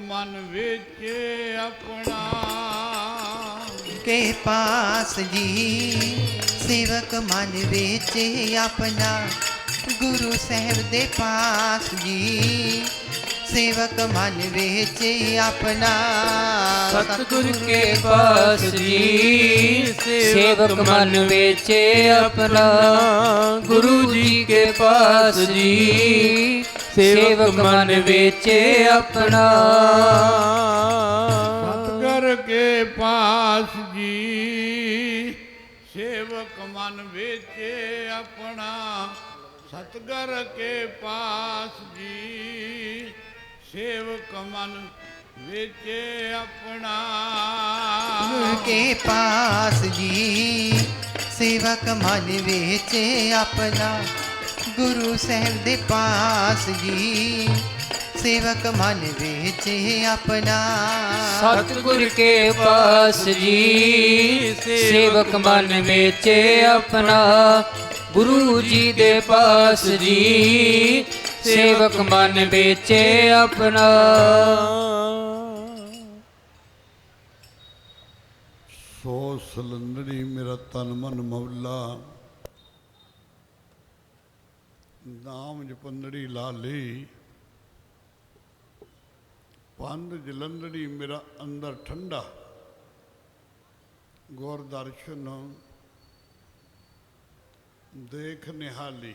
मन वेचे अपना। के पास जी सेवक मन वेचे अपना, गुरु साहब दे पास जी सेवक मन वेचे अपना। सतगुर के पास जी सेवक मन वेचे अपना, गुरु जी के पास जी सेवक मन वेचे अपना। सतगुर के पास जी सेवक मन वेचे अपना। सतगुर के पास जी सेवक मन वेचे अपना। के पास जी सेवक मन वेचे अपना, गुरु साहब दे पास जी सेवक मन वेचे अपना। सतगुर के पास जी सेवक मन वेचे अपना, गुरु जी दे पास जी सेवक मन बेचे अपना। सो सलंदड़ी मेरा तन मन मौला, नाम जपंदड़ी लाली। पंध जलंदड़ी मेरा अंदर ठंडा, गौर दर्शन देख निहाली।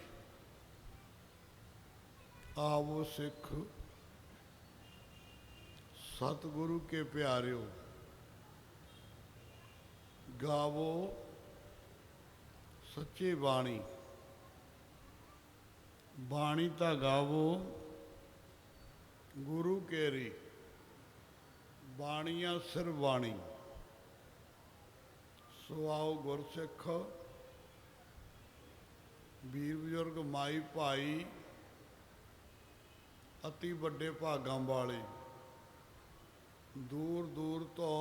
आवो सिख सतगुरु के प्यारियो, गावो सच्ची बाणी। बाणी ता गावो गुरु केरी, बाणियां सिर बाणी। सो आओ गुरसिख ਵੀਰ ਬਜ਼ੁਰਗ ਮਾਈ ਭਾਈ ਅਤੀ ਵੱਡੇ ਭਾਗਾਂ ਵਾਲੇ, ਦੂਰ ਦੂਰ ਤੋਂ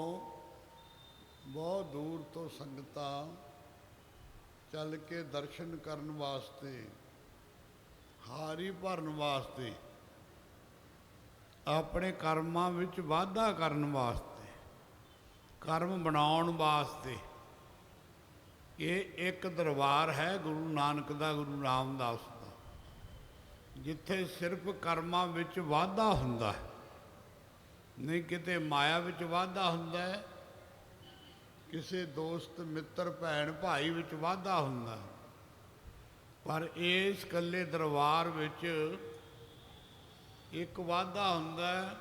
ਬਹੁਤ ਦੂਰ ਤੋਂ ਸੰਗਤਾਂ ਚੱਲ ਕੇ ਦਰਸ਼ਨ ਕਰਨ ਵਾਸਤੇ, ਹਾਰੀ ਭਰਨ ਵਾਸਤੇ, ਆਪਣੇ ਕਰਮਾਂ ਵਿੱਚ ਵਾਧਾ ਕਰਨ ਵਾਸਤੇ, ਕਰਮ ਬਣਾਉਣ ਵਾਸਤੇ। ਇਹ ਇੱਕ ਦਰਬਾਰ ਹੈ ਗੁਰੂ ਨਾਨਕ ਦਾ, ਗੁਰੂ ਰਾਮਦਾਸ ਦਾ, ਜਿੱਥੇ ਸਿਰਫ ਕਰਮਾਂ ਵਿੱਚ ਵਾਧਾ ਹੁੰਦਾ ਹੈ, ਨਹੀਂ ਕਿਤੇ ਮਾਇਆ ਵਿੱਚ ਵਾਧਾ ਹੁੰਦਾ ਹੈ, ਕਿਸੇ ਦੋਸਤ ਮਿੱਤਰ ਭੈਣ ਭਾਈ ਵਿੱਚ ਵਾਧਾ ਹੁੰਦਾ ਹੈ। ਪਰ ਇਸ ਇਕੱਲੇ ਦਰਬਾਰ ਵਿੱਚ ਇੱਕ ਵਾਧਾ ਹੁੰਦਾ ਹੈ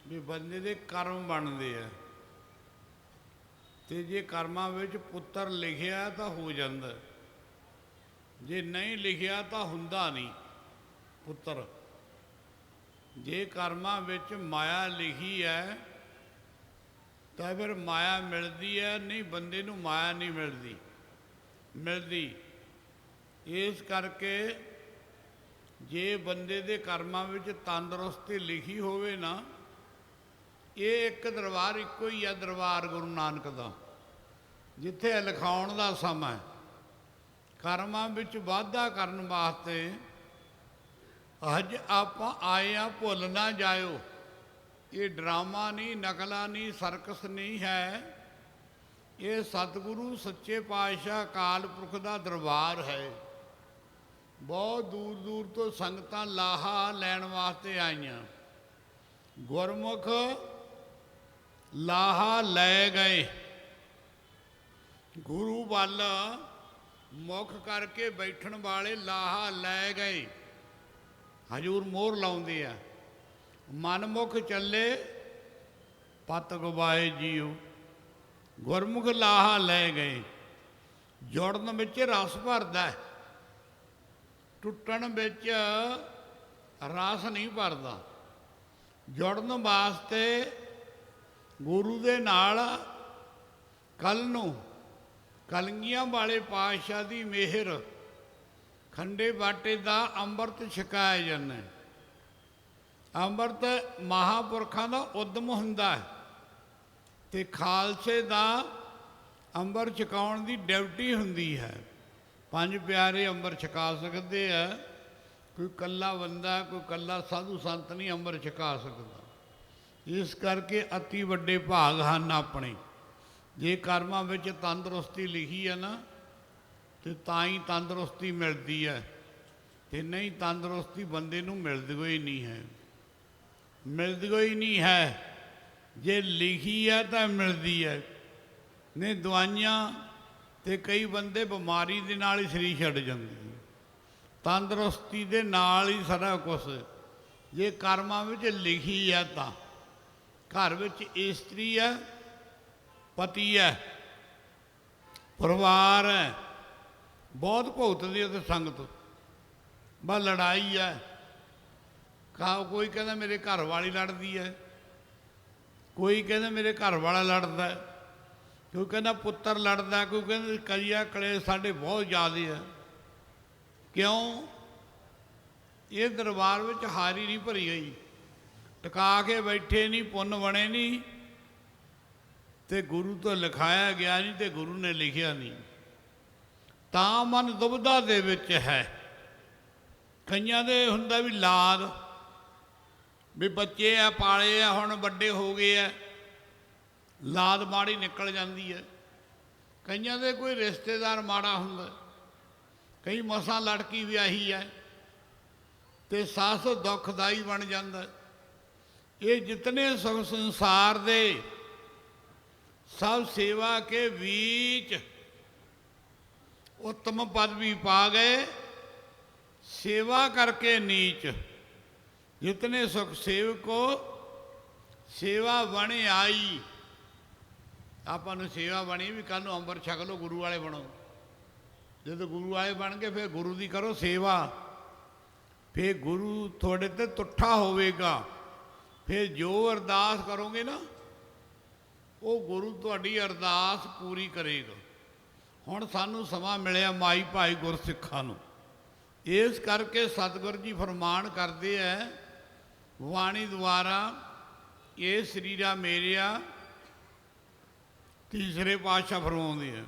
ਵੀ ਬੰਦੇ ਦੇ ਕਰਮ ਬਣਦੇ ਆ, ਤੇ ਜੇ ਕਰਮਾਂ ਵਿੱਚ ਪੁੱਤਰ ਲਿਖਿਆ ਤਾਂ ਹੋ ਜਾਂਦਾ, ਜੇ ਨਹੀਂ ਲਿਖਿਆ ਤਾਂ ਹੁੰਦਾ ਨਹੀਂ ਪੁੱਤਰ। ਜੇ ਕਰਮਾਂ ਵਿੱਚ ਮਾਇਆ ਲਿਖੀ ਹੈ ਤਾਂ ਫਿਰ ਮਾਇਆ ਮਿਲਦੀ ਹੈ, ਨਹੀਂ ਬੰਦੇ ਨੂੰ ਮਾਇਆ ਨਹੀਂ ਮਿਲਦੀ। ਇਸ ਕਰਕੇ ਜੇ ਬੰਦੇ ਦੇ ਕਰਮਾਂ ਵਿੱਚ ਤੰਦਰੁਸਤੀ ਲਿਖੀ ਹੋਵੇ ਨਾ, ਇਹ ਇੱਕ ਦਰਬਾਰ ਇੱਕੋ ਹੀ ਹੈ, ਦਰਬਾਰ ਗੁਰੂ ਨਾਨਕ ਦਾ, ਜਿੱਥੇ ਲਿਖਾਉਣ ਦਾ ਸਮਾਂ, ਕਰਮਾਂ ਵਿੱਚ ਵਾਧਾ ਕਰਨ ਵਾਸਤੇ। ਅੱਜ ਆਪਾਂ ਆਏ ਆ, ਭੁੱਲ ਨਾ ਜਾਇਓ, ਇਹ ਡਰਾਮਾ ਨਹੀਂ, ਨਕਲਾਂ ਨਹੀਂ, ਸਰਕਸ ਨਹੀਂ ਹੈ, ਇਹ ਸਤਿਗੁਰੂ ਸੱਚੇ ਪਾਤਸ਼ਾਹ ਅਕਾਲ ਪੁਰਖ ਦਾ ਦਰਬਾਰ ਹੈ। ਬਹੁਤ ਦੂਰ ਦੂਰ ਤੋਂ ਸੰਗਤਾਂ ਲਾਹਾ ਲੈਣ ਵਾਸਤੇ ਆਈਆਂ, ਗੁਰਮੁਖ ਲਾਹਾ ਲੈ ਗਏ, ਗੁਰੂ ਵੱਲ ਮੁਖ ਕਰਕੇ ਬੈਠਣ ਵਾਲੇ ਲਾਹਾ ਲੈ ਗਏ। ਹਜ਼ੂਰ ਮੋਹਰ ਲਾਉਂਦੇ ਆ, ਮਨਮੁਖ ਚੱਲੇ ਪਤ ਗਵਾਏ ਜੀਓ, ਗੁਰਮੁਖ ਲਾਹਾ ਲੈ ਗਏ। ਜੁੜਨ ਵਿੱਚ ਰਸ ਭਰਦਾ, ਟੁੱਟਣ ਵਿੱਚ ਰਸ ਨਹੀਂ ਭਰਦਾ। ਜੁੜਨ ਵਾਸਤੇ ਗੁਰੂ ਦੇ ਨਾਲ ਕੱਲ ਨੂੰ ਕਲਗੀਆਂ ਵਾਲੇ ਪਾਤਸ਼ਾਹ ਦੀ ਮਿਹਰ, ਖੰਡੇ ਬਾਟੇ ਦਾ ਅੰਮ੍ਰਿਤ ਛਕਾਇਆ ਜਾਂਦਾ। ਅੰਮ੍ਰਿਤ ਮਹਾਂਪੁਰਖਾਂ ਦਾ ਉਦਮ ਹੁੰਦਾ ਹੈ, ਅਤੇ ਖਾਲਸੇ ਦਾ ਅੰਮ੍ਰਿਤ ਛਕਾਉਣ ਦੀ ਡਿਊਟੀ ਹੁੰਦੀ ਹੈ। ਪੰਜ ਪਿਆਰੇ ਅੰਮ੍ਰਿਤ ਛਕਾ ਸਕਦੇ ਆ, ਕੋਈ ਇਕੱਲਾ ਬੰਦਾ, ਕੋਈ ਇਕੱਲਾ ਸਾਧੂ ਸੰਤ ਨਹੀਂ ਅੰਮ੍ਰਿਤ ਛਕਾ ਸਕਦਾ। ਇਸ ਕਰਕੇ ਅਤੀ ਵੱਡੇ ਭਾਗ ਹਨ ਆਪਣੇ। ਜੇ ਕਰਮਾਂ ਵਿੱਚ ਤੰਦਰੁਸਤੀ ਲਿਖੀ ਹੈ ਨਾ, ਤੇ ਤਾਂ ਹੀ ਤੰਦਰੁਸਤੀ ਮਿਲਦੀ ਹੈ, ਤੇ ਨਹੀਂ ਤੰਦਰੁਸਤੀ ਬੰਦੇ ਨੂੰ ਮਿਲਦੀ ਹੋਈ ਨਹੀਂ ਹੈ, ਮਿਲਦੀ ਹੋਈ ਨਹੀਂ ਹੈ। ਜੇ ਲਿਖੀ ਹੈ ਤਾਂ ਮਿਲਦੀ ਹੈ, ਨਹੀਂ ਦਵਾਈਆਂ ਤੇ ਕਈ ਬੰਦੇ ਬਿਮਾਰੀ ਦੇ ਨਾਲ ਹੀ ਸਰੀਰ ਛੱਡ ਜਾਂਦੇ, ਤੰਦਰੁਸਤੀ ਦੇ ਨਾਲ ਹੀ ਸਾਰਾ ਕੁਛ। ਜੇ ਕਰਮਾਂ ਵਿੱਚ ਲਿਖੀ ਹੈ ਤਾਂ ਘਰ ਵਿੱਚ ਇਸਤਰੀ ਹੈ, ਪਤੀ ਹੈ, ਪਰਿਵਾਰ ਹੈ, ਬਹੁਤ ਭੁਗਤਦੀ ਹੈ ਤੇ ਸੰਗਤ, ਬਸ ਲੜਾਈ ਹੈ। ਕੋਈ ਕਹਿੰਦਾ ਮੇਰੇ ਘਰ ਵਾਲੀ ਲੜਦੀ ਹੈ, ਕੋਈ ਕਹਿੰਦਾ ਮੇਰੇ ਘਰ ਵਾਲਾ ਲੜਦਾ, ਕੋਈ ਕਹਿੰਦਾ ਪੁੱਤਰ ਲੜਦਾ, ਕੋਈ ਕਹਿੰਦਾ ਕਲੀਆ ਕਲੇਸ਼ ਸਾਡੇ ਬਹੁਤ ਜ਼ਿਆਦੇ ਹੈ। ਕਿਉਂ? ਇਹ ਦਰਬਾਰ ਵਿੱਚ ਹਾਰੀ ਨਹੀਂ ਭਰੀ ਗਈ, ਟਿਕਾ ਕੇ ਬੈਠੇ ਨਹੀਂ, ਪੁੰਨ ਬਣੇ ਨਹੀਂ, ਤੇ ਗੁਰੂ ਤੋਂ ਲਿਖਾਇਆ ਗਿਆ ਨਹੀਂ, ਤੇ ਗੁਰੂ ਨੇ ਲਿਖਿਆ ਨਹੀਂ, ਤਾਂ ਮਨ ਦੁਬਿਧਾ ਦੇ ਵਿੱਚ ਹੈ। ਕਈਆਂ ਦੇ ਹੁੰਦਾ ਵੀ ਲਾਦ, ਵੀ ਬੱਚੇ ਆ ਪਾਲੇ ਆ, ਹੁਣ ਵੱਡੇ ਹੋ ਗਏ ਆ, ਲਾਦ ਮਾੜੀ ਨਿਕਲ ਜਾਂਦੀ ਹੈ। ਕਈਆਂ ਦੇ ਕੋਈ ਰਿਸ਼ਤੇਦਾਰ ਮਾੜਾ ਹੁੰਦਾ, ਕਈ ਮਸਾਂ ਲੜਕੀ ਵਿਆਹੀ ਹੈ ਤੇ ਸੱਸ ਦੁੱਖਦਾਈ ਬਣ ਜਾਂਦਾ। ਇਹ ਜਿਤਨੇ ਸੁਖ ਸੰਸਾਰ ਦੇ ਸਭ ਸੇਵਾ ਕੇ ਵੀਚ उत्तम पदवी पा गए, सेवा करके नीच। जितने सुख सेवको सेवा बने आई। ਆਪਾਂ ਨੂੰ सेवा बनी भी कल अंबर छक लो, गुरु वाले बनो। जो गुरु वाले बन गए फिर गुरु की करो सेवा, फिर गुरु थोड़े ते तुठा होवेगा। फिर जो अरदास करोगे ना, वो गुरु तुहाडी अरदास पूरी करेगा। ਹੁਣ ਸਾਨੂੰ ਸਮਾਂ ਮਿਲਿਆ ਮਾਈ ਭਾਈ ਗੁਰਸਿੱਖਾਂ ਨੂੰ, ਇਸ ਕਰਕੇ ਸਤਿਗੁਰ ਜੀ ਫਰਮਾਨ ਕਰਦੇ ਹੈ ਵਾਣੀ ਦੁਆਰਾ, ਇਹ ਸਰੀਰਾ ਮੇਰਿਆ। ਤੀਸਰੇ ਪਾਤਸ਼ਾਹ ਫਰਮਾਉਂਦੇ ਹੈ,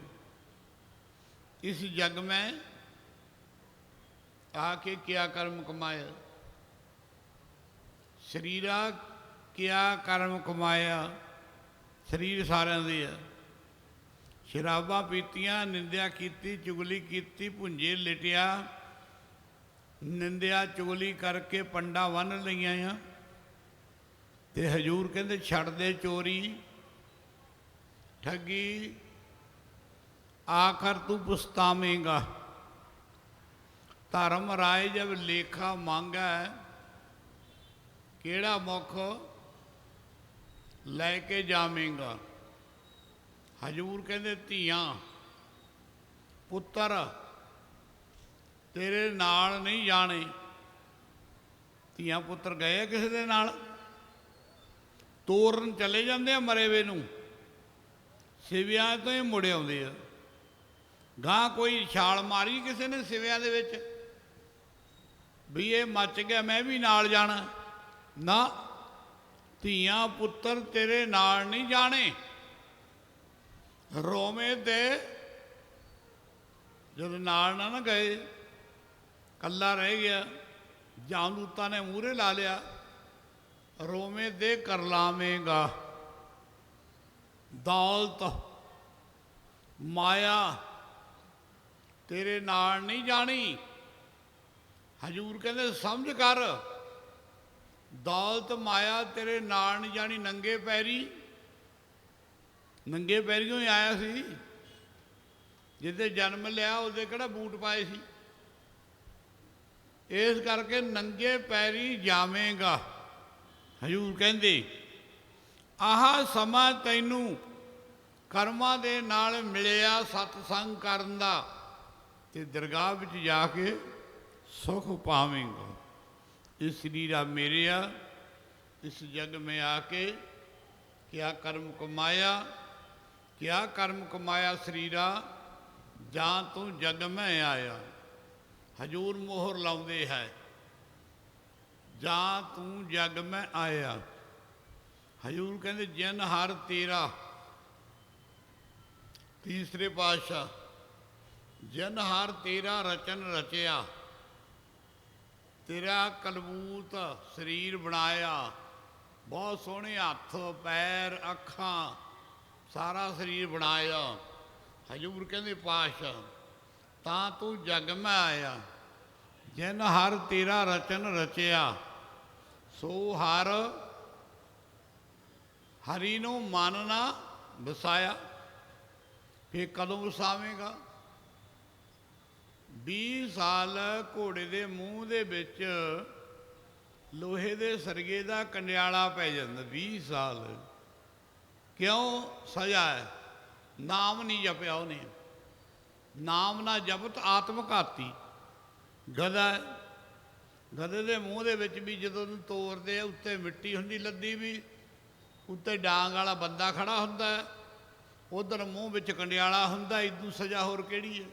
ਇਸ ਜਗ ਮੈਂ ਆਕੇ ਕਿਆ ਕਰਮ ਕਮਾਇਆ। ਸਰੀਰਾ ਕਿਆ ਕਰਮ ਕਮਾਇਆ, ਸਰੀਰ ਸਾਰਿਆਂ ਦੇ ਹੈ। शराबा पीतियाँ, निंदिया की, चुगली की, भुंजे लिटिया, निंदिया चुगली करके पंडा बन लिया। ते हजूर कहते छड़ दे चोरी ठगी, आखर तू पछतावेगा। धर्म राय जब लेखा मांगा, केड़ा मुख लैके जावेगा। हजूर कहते धियां पुत्र तेरे नाल नहीं जाने। धियां पुत्र गए किसी दे नाल, तोरन चले जाते मरे वे नूं, सिविया तो ही मुड़े आउंदे आ। गां कोई छाल मारी किसी ने सिविया दे विच भी ये मच गया मैं भी नाल जाना ना। धियां पुत्र तेरे नाल नहीं जाने। रोमे दे जब नाल ना गए, कल्ला रह गया, जामदूता ने मूहरे ला लिया, रोमे दे कर लावेगा। दौलत माया तेरे नाल नहीं जानी। हजूर कहते समझ कर, दौलत माया तेरे नाल नहीं जानी। नंगे पैरी, नंगे पैरियों ही आया सी, जिदे जन्म लिया उहदे किहड़ा बूट पाए सी। इस करके नंगे पैरी जावेगा। हजूर कहते आह समा तैनू कर्मां दे नाल मिलिया सतसंग करन दा, ते दरगाह विच जाके सुख पावेंगा। इस शरीरा मेरेया, इस जग में आके क्या कर्म कमाया, क्या कर्म कमाया शरीरा, जां तू जग में आया। हजूर मोहर लाउंदे है, जां तू जग में आया। हजूर कहते जिन हर तेरा, तीसरे पातशाह, जिन हर तेरा रचन रचिया, तेरा कलबूत शरीर बनाया, ਬਹੁਤ ਸੋਹਣੇ ਹੱਥ ਪੈਰ ਅੱਖਾਂ ਸਾਰਾ ਸਰੀਰ ਬਣਾਇਆ। ਹਜ਼ੂਰ ਕਹਿੰਦੇ ਪਾਤਸ਼ਾਹ ਤਾਂ ਤੂੰ ਜਗ ਮੈਂ ਆਇਆ, ਜਿਨ ਹਰ ਤੇਰਾ ਰਚਨ ਰਚਿਆ, ਸੋ ਹਰ ਹਰੀ ਨੂੰ ਮਨ ਨਾ ਵਸਾਇਆ। ਫਿਰ ਕਦੋਂ ਵਸਾਵੇਂਗਾ? 20 ਸਾਲ ਘੋੜੇ ਦੇ ਮੂੰਹ ਦੇ ਵਿੱਚ ਲੋਹੇ ਦੇ ਸਰਗੇ ਦਾ ਕੰਡਿਆਲਾ ਪੈ ਜਾਂਦਾ। 20 ਸਾਲ ਕਿਉਂ? ਸਜ਼ਾ ਹੈ, ਨਾਮ ਨਹੀਂ ਜਪਿਆ ਉਹਨੇ। ਨਾਮ ਨਾ ਜਪਤ ਆਤਮਘਾਤੀ। ਗਧਾ, ਗਧੇ ਦੇ ਮੂੰਹ ਦੇ ਵਿੱਚ ਵੀ ਜਦੋਂ ਉਹਨੂੰ ਤੋੜਦੇ ਆ, ਉੱਤੇ ਮਿੱਟੀ ਹੁੰਦੀ ਲੱਦੀ ਵੀ, ਉੱਤੇ ਡਾਂਗ ਵਾਲਾ ਬੰਦਾ ਖੜਾ ਹੁੰਦਾ, ਉਧਰ ਮੂੰਹ ਵਿੱਚ ਕੰਡਿਆਲਾ ਹੁੰਦਾ। ਇਦੋਂ ਸਜ਼ਾ ਹੋਰ ਕਿਹੜੀ ਹੈ?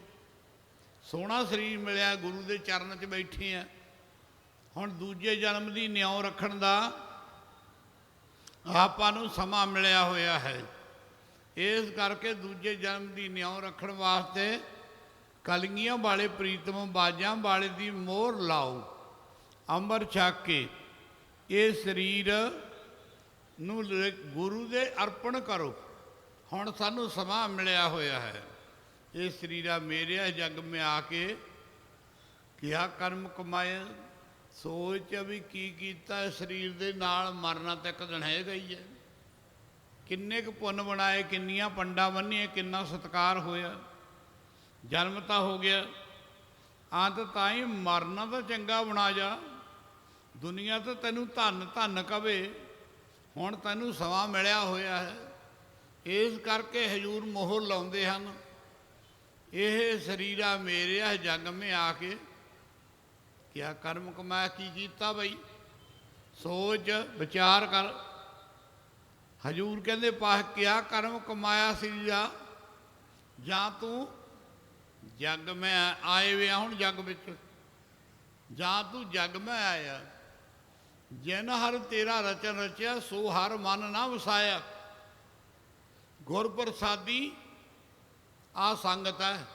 ਸੋਹਣਾ ਸਰੀਰ ਮਿਲਿਆ, ਗੁਰੂ ਦੇ ਚਰਨ 'ਚ ਬੈਠੇ ਆ। ਹੁਣ ਦੂਜੇ ਜਨਮ ਦੀ ਨਿਉ ਰੱਖਣ ਦਾ ਆਪਾਂ ਨੂੰ ਸਮਾਂ ਮਿਲਿਆ ਹੋਇਆ ਹੈ। ਇਸ ਕਰਕੇ ਦੂਜੇ ਜਨਮ ਦੀ ਨਿਉ ਰੱਖਣ ਵਾਸਤੇ ਕਲਗੀਆਂ ਵਾਲੇ ਪ੍ਰੀਤਮ ਬਾਜਾਂ ਵਾਲੇ ਦੀ ਮੋਹਰ ਲਾਓ। ਅੰਮ੍ਰਿਤ ਛਕ ਕੇ ਇਹ ਸਰੀਰ ਨੂੰ ਗੁਰੂ ਦੇ ਅਰਪਣ ਕਰੋ। ਹੁਣ ਸਾਨੂੰ ਸਮਾਂ ਮਿਲਿਆ ਹੋਇਆ ਹੈ। ਇਹ ਸਰੀਰਾ ਮੇਰਿਆ ਜਗ ਮੈਂ ਆ ਕੇ ਕਿਹਾ ਕਰਮ ਕਮਾਇਆ। ਸੋਚ ਵੀ ਕੀ ਕੀਤਾ ਸਰੀਰ ਦੇ ਨਾਲ, ਮਰਨਾ ਤਾਂ ਇੱਕ ਦਿਨ ਹੈਗਾ ਹੀ ਹੈ। ਕਿੰਨੇ ਕੁ ਪੁੰਨ ਬਣਾਏ, ਕਿੰਨੀਆਂ ਪੰਡਾਂ ਬੰਨੀਆਂ, ਕਿੰਨਾ ਸਤਿਕਾਰ ਹੋਇਆ। ਜਨਮ ਤਾਂ ਹੋ ਗਿਆ, ਅੰਤ ਤਾਂ ਹੀ ਮਰਨਾ ਤਾਂ ਚੰਗਾ ਬਣਾ ਜਾ। ਦੁਨੀਆ ਤਾਂ ਤੈਨੂੰ ਧੰਨ ਧੰਨ ਕਵੇ। ਹੁਣ ਤੈਨੂੰ ਸਮਾਂ ਮਿਲਿਆ ਹੋਇਆ ਹੈ। ਇਸ ਕਰਕੇ ਹਜ਼ੂਰ ਮੋਹਰ ਲਾਉਂਦੇ ਹਨ। ਇਹ ਸਰੀਰਾ ਮੇਰਿਆ ਜਗ ਮੈਂ ਆ ਕੇ ਕਿਆ ਕਰਮ ਕਮਾਇਆ, ਕੀ ਕੀਤਾ ਬਈ? ਸੋਚ ਵਿਚਾਰ ਕਰ। ਹਜ਼ੂਰ ਕਹਿੰਦੇ ਪਾਹ ਕਿਆ ਕਰਮ ਕਮਾਇਆ ਸਰੀਰਾ, ਜਾਂ ਤੂੰ ਜਗ ਮੈਂ ਆਏ ਵੇ। ਹੁਣ ਜਗ ਵਿੱਚ ਜਾਂ ਤੂੰ ਜਗ ਮੈਂ ਆਇਆ, ਜਿਨ ਹਰ ਤੇਰਾ ਰਚਨ ਰਚਿਆ, ਸੋ ਹਰ ਮਨ ਨਾ ਵਸਾਇਆ। ਗੁਰ ਪ੍ਰਸਾਦੀ ਆ ਸੰਗਤ ਹੈ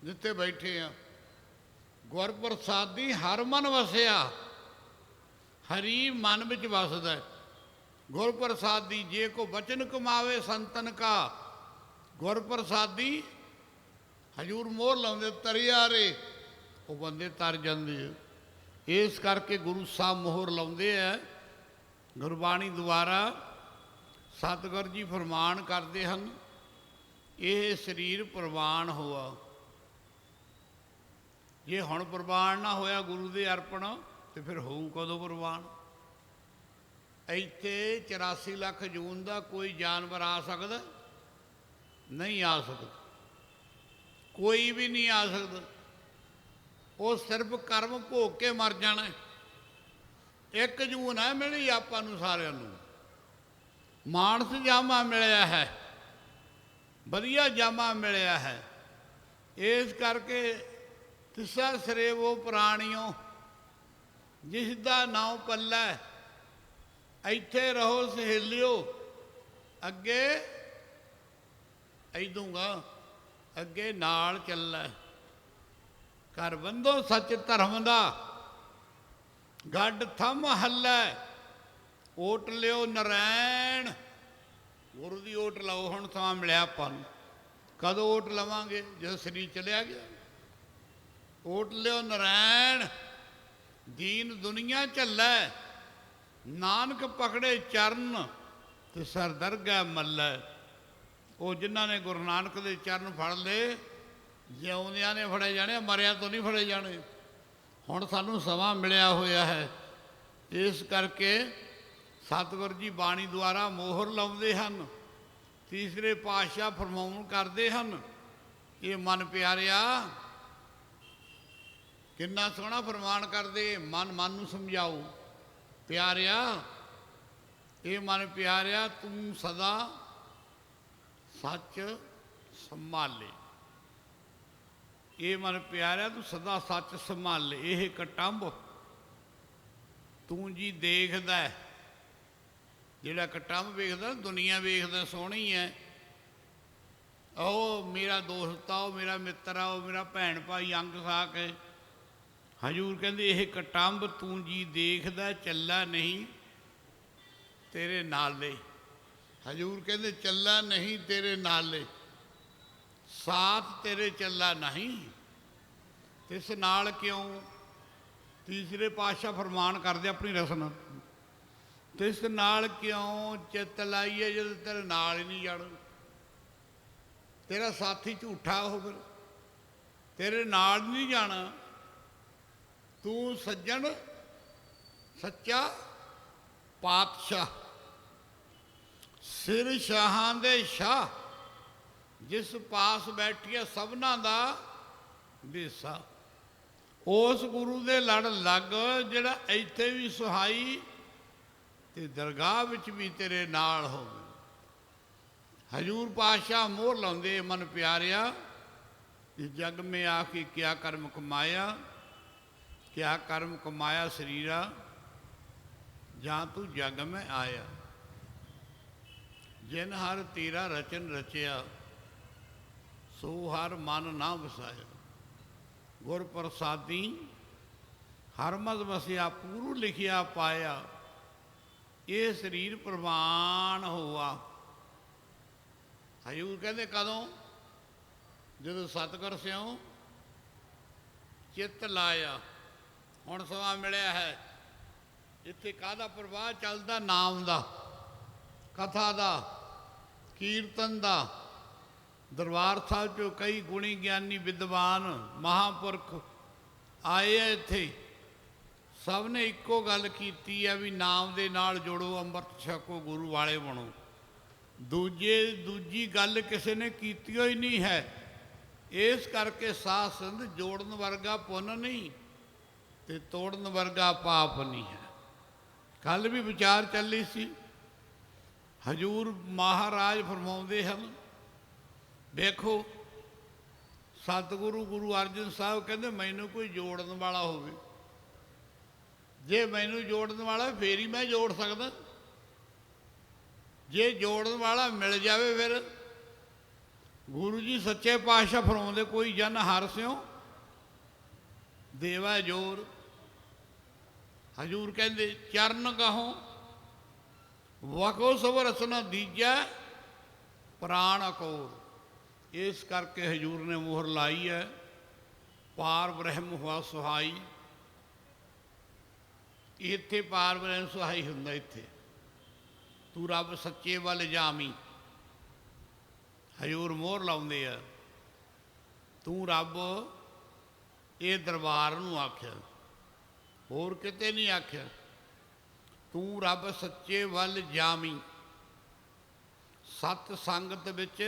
ਜਿੱਥੇ ਬੈਠੇ ਆ। ਗੁਰ ਪ੍ਰਸਾਦੀ ਹਰ ਮਨ ਵਸਿਆ। ਹਰੀ ਮਨ ਵਿੱਚ ਵਸਦਾ। ਗੁਰ ਪ੍ਰਸਾਦੀ ਜੇ ਕੋ ਬਚਨ ਕਮਾਵੇ ਸੰਤਨ ਕਾ, ਗੁਰ ਪ੍ਰਸਾਦੀ ਹਜ਼ੂਰ ਮੋਹਰ ਲਾਉਂਦੇ ਤਰਿਆਰੇ, ਉਹ ਬੰਦੇ ਤਰ ਜਾਂਦੇ ਆ। ਇਸ ਕਰਕੇ ਗੁਰੂ ਸਾਹਿਬ ਮੋਹਰ ਲਾਉਂਦੇ ਆ। ਗੁਰਬਾਣੀ ਦੁਆਰਾ ਸਤਿਗੁਰ ਜੀ ਫਰਮਾਨ ਕਰਦੇ ਹਨ, ਇਹ ਸਰੀਰ ਪ੍ਰਵਾਨ ਹੋਆ। ਜੇ ਹੁਣ ਪ੍ਰਵਾਨ ਨਾ ਹੋਇਆ ਗੁਰੂ ਦੇ ਅਰਪਣ, ਤੇ ਫਿਰ ਹੋਊ ਕਦੋਂ ਪ੍ਰਵਾਨ? ਇੱਥੇ 84 ਲੱਖ ਜੂਨ ਦਾ ਕੋਈ ਜਾਨਵਰ ਆ ਸਕਦਾ? ਨਹੀਂ ਆ ਸਕਦਾ। ਕੋਈ ਵੀ ਨਹੀਂ ਆ ਸਕਦਾ। ਉਹ ਸਿਰਫ ਕਰਮ ਭੋਗ ਕੇ ਮਰ ਜਾਣਾ। ਇੱਕ ਜੂਨ ਹੈ ਮਿਲੀ ਆਪਾਂ ਨੂੰ ਸਾਰਿਆਂ ਨੂੰ। ਮਾਨਸ ਜਾਮਾ ਮਿਲਿਆ ਹੈ, ਵਧੀਆ ਜਾਮਾ ਮਿਲਿਆ ਹੈ। ਇਸ ਕਰਕੇ ਤਿਸਾ ਸਰੇਵੋ ਪ੍ਰਾਣੀਓ, ਜਿਸ ਦਾ ਨਾਉ ਪੱਲਾ, ਇੱਥੇ ਰਹੋ ਸਹੇਲਿਓ। ਅੱਗੇ ਐਦੂਗਾ, ਅੱਗੇ ਨਾਲ ਚੱਲੈ। ਘਰ ਬੰਦੋ ਸੱਚ ਧਰਮ ਦਾ, ਗੱਡ ਥੰਮ ਹੱਲੈ। ਓਟ ਲਿਓ ਨਰੈਣ। ਗੁਰੂ ਦੀ ਓਟ ਲਓ। ਹੁਣ ਸਮਾਂ ਮਿਲਿਆ ਆਪਾਂ ਨੂੰ। ਕਦੋਂ ਓਟ ਲਵਾਂਗੇ? ਜਦੋਂ ਸਰੀਰ ਚਲਿਆ ਗਿਆ। ਓਟ ਲਿਓ ਨਰੈਣ, ਦੀਨ ਦੁਨੀਆ ਝੱਲੈ। ਨਾਨਕ ਪਕੜੇ ਚਰਨ, ਤੇ ਸਰ ਦਰਗਾਹ ਮੱਲੈ। ਉਹ ਜਿਨ੍ਹਾਂ ਨੇ ਗੁਰੂ ਨਾਨਕ ਦੇ ਚਰਨ ਫੜ ਲਏ, ਜਿਉਂਦਿਆਂ ਨੇ ਫੜੇ ਜਾਣੇ, ਮਰਿਆਂ ਤੋਂ ਨਹੀਂ ਫੜੇ ਜਾਣੇ। ਹੁਣ ਸਾਨੂੰ ਸਮਾਂ ਮਿਲਿਆ ਹੋਇਆ ਹੈ। ਇਸ ਕਰਕੇ ਸਤਿਗੁਰ ਜੀ ਬਾਣੀ ਦੁਆਰਾ ਮੋਹਰ ਲਾਉਂਦੇ ਹਨ। ਤੀਸਰੇ ਪਾਤਸ਼ਾਹ ਫਰਮਾਉਣ ਕਰਦੇ ਹਨ, ਇਹ ਮਨ ਪਿਆਰਿਆ, ਕਿੰਨਾ ਸੋਹਣਾ ਫਰਮਾਨ ਕਰਦੇ। ਮਨ ਨੂੰ ਸਮਝਾਓ। ਪਿਆਰਿਆ, ਇਹ ਮਨ ਪਿਆਰਿਆ, ਤੂੰ ਸਦਾ ਸੱਚ ਸੰਭਾਲੇ। ਇਹ ਮਨ ਪਿਆਰਿਆ, ਤੂੰ ਸਦਾ ਸੱਚ ਸੰਭਾਲੇ। ਇਹ ਕਟੰਬ ਤੂੰ ਜੀ ਦੇਖਦਾ। ਜਿਹੜਾ ਕਟੰਬ ਵੇਖਦਾ, ਦੁਨੀਆ ਵੇਖਦਾ ਸੋਹਣੀ ਹੈ। ਉਹ ਮੇਰਾ ਦੋਸਤ ਆ, ਉਹ ਮੇਰਾ ਮਿੱਤਰ ਆ, ਉਹ ਮੇਰਾ ਭੈਣ ਭਾਈ ਅੰਗ ਸਾਕ ਹੈ। ਹਜ਼ੂਰ ਕਹਿੰਦੇ ਇਹ ਕਟੰਬ ਤੂੰ ਜੀ ਦੇਖਦਾ, ਚੱਲਾ ਨਹੀਂ। ਤੇਰੇ ਨਾਲੇ। ਹਜੂਰ ਕਹਿੰਦੇ ਚੱਲਾ ਨਹੀਂ ਤੇਰੇ ਨਾਲੇ, ਸਾਥ ਤੇਰੇ ਚੱਲਾ ਨਹੀਂ। ਤਿਸ ਨਾਲ ਕਿਉਂ? ਤੀਸਰੇ ਪਾਤਸ਼ਾਹ ਫਰਮਾਨ ਕਰਦੇ ਆਪਣੀ ਰਸਨਾ, ਤਿਸ ਨਾਲ ਕਿਉਂ ਚਿੱਤ ਲਾਈਏ ਜਦੋਂ ਤੇਰੇ ਨਾਲ ਹੀ ਨਹੀਂ ਜਾਣਾ। ਤੇਰਾ ਸਾਥੀ ਝੂਠਾ ਉਹ, ਫਿਰ ਤੇਰੇ ਨਾਲ ਨਹੀਂ ਜਾਣਾ। ਤੂੰ ਸੱਜਣ ਸੱਚਾ ਪਾਤਸ਼ਾਹ, ਸਿਰ ਸ਼ਾਹਾਂ ਦੇ ਸ਼ਾਹ, ਜਿਸ ਪਾਸ ਬੈਠੀਏ ਸਭਨਾਂ ਦਾ ਦੇਸਾ। ਉਸ ਗੁਰੂ ਦੇ ਲੜ ਲੱਗ ਜਿਹੜਾ ਇੱਥੇ ਵੀ ਸੁਹਾਈ ਤੇ ਦਰਗਾਹ ਵਿੱਚ ਵੀ ਤੇਰੇ ਨਾਲ ਹੋਵੇ। ਹਜੂਰ ਪਾਤਸ਼ਾਹ ਮੋਹਰ ਲਾਉਂਦੇ ਮਨ ਪਿਆਰਿਆ, ਇਸ ਜਗ ਮੇਂ ਆ ਕੇ ਕਿਆ ਕਰਮ ਕਮਾਇਆ, ਕਿਆ ਕਰਮ ਕਮਾਇਆ ਸਰੀਰਾ, ਜਾਂ ਤੂੰ ਜਗ ਮੈਂ ਆਇਆ। ਜਿਨ ਹਰ ਤੇਰਾ ਰਚਨ ਰਚਿਆ, ਸੋ ਹਰ ਮਨ ਨਾ ਵਸਾਇਆ। ਗੁਰ ਪ੍ਰਸਾਦੀ ਹਰਮਦ ਵਸਿਆ, ਪੂਰੂ ਲਿਖਿਆ ਪਾਇਆ। ਇਹ ਸਰੀਰ ਪ੍ਰਵਾਨ ਹੋਆ। ਹਜੂਰ ਕਹਿੰਦੇ ਕਦੋਂ? ਜਦੋਂ ਸਤਿਗੁਰ ਸਿਉ ਚਿੱਤ ਲਾਇਆ। ਹੁਣ ਸਮਾਂ ਮਿਲਿਆ ਹੈ, ਇੱਥੇ ਕਾਹਦਾ ਪ੍ਰਵਾਹ ਚੱਲਦਾ? ਨਾਮ ਦਾ, ਕਥਾ ਦਾ, ਕੀਰਤਨ ਦਾ। ਦਰਬਾਰ ਸਾਹਿਬ 'ਚੋਂ ਕਈ ਗੁਣੀ ਗਿਆਨੀ ਵਿਦਵਾਨ ਮਹਾਂਪੁਰਖ ਆਏ ਆ ਇੱਥੇ। ਸਭ ਨੇ ਇੱਕੋ ਗੱਲ ਕੀਤੀ ਹੈ ਵੀ ਨਾਮ ਦੇ ਨਾਲ ਜੁੜੋ, ਅੰਮ੍ਰਿਤ ਛਕੋ, ਗੁਰੂ ਵਾਲੇ ਬਣੋ। ਦੂਜੀ ਗੱਲ ਕਿਸੇ ਨੇ ਕੀਤੀ ਹੋਈ ਨਹੀਂ ਹੈ। ਇਸ ਕਰਕੇ ਸਾਧ ਸੰਗਤ ਜੋੜਨ ਵਰਗਾ ਪੁੰਨ ਨਹੀਂ ਤੇ ਤੋੜਨ ਵਰਗਾ ਪਾਪ ਨਹੀਂ ਹੈ। ਕੱਲ੍ਹ ਵੀ ਵਿਚਾਰ ਚੱਲੀ ਸੀ। ਹਜੂਰ ਮਹਾਰਾਜ ਫਰਮਾਉਂਦੇ ਹਨ, ਵੇਖੋ ਸਤਿਗੁਰੂ ਗੁਰੂ ਅਰਜਨ ਸਾਹਿਬ ਕਹਿੰਦੇ ਮੈਨੂੰ ਕੋਈ ਜੋੜਨ ਵਾਲਾ ਹੋਵੇ। ਜੇ ਮੈਨੂੰ ਜੋੜਨ ਵਾਲਾ ਫੇਰ ਹੀ ਮੈਂ ਜੋੜ ਸਕਦਾ। ਜੇ ਜੋੜਨ ਵਾਲਾ ਮਿਲ ਜਾਵੇ ਫਿਰ ਗੁਰੂ ਜੀ ਸੱਚੇ ਪਾਤਸ਼ਾਹ ਫਰਮਾਉਂਦੇ, ਕੋਈ ਜਨ ਹਰਿ ਸਿਉ ਦੇਵਾ ਜੋਰ। ਹਜੂਰ ਕਹਿੰਦੇ ਚਰਨ ਗਾਹੋਂ ਵਕੋ ਸਭ ਰਸਨਾ ਦੀਜੈ ਪ੍ਰਾਣ ਅਕੋਰ। ਇਸ ਕਰਕੇ ਹਜੂਰ ਨੇ ਮੋਹਰ ਲਾਈ ਹੈ, ਪਾਰ ਬ੍ਰਹਮ ਹੋਆ ਸੁਹਾਈ। ਇੱਥੇ ਪਾਰ ਬ੍ਰਹਮ ਸੁਹਾਈ ਹੁੰਦਾ। ਇੱਥੇ ਤੂੰ ਰੱਬ ਸੱਚੇ ਵੱਲ ਜਾਵੀਂ। ਹਜੂਰ ਮੋਹਰ ਲਾਉਂਦੇ ਆ, ਤੂੰ ਰੱਬ ਇਹ ਦਰਬਾਰ ਨੂੰ ਆਖਿਆ, ਹੋਰ ਕਿਤੇ ਨਹੀਂ ਆਖਿਆ। ਤੂੰ ਰੱਬ ਸੱਚੇ ਵੱਲ ਜਾਵੀਂ, ਸਤ ਸੰਗਤ ਵਿੱਚ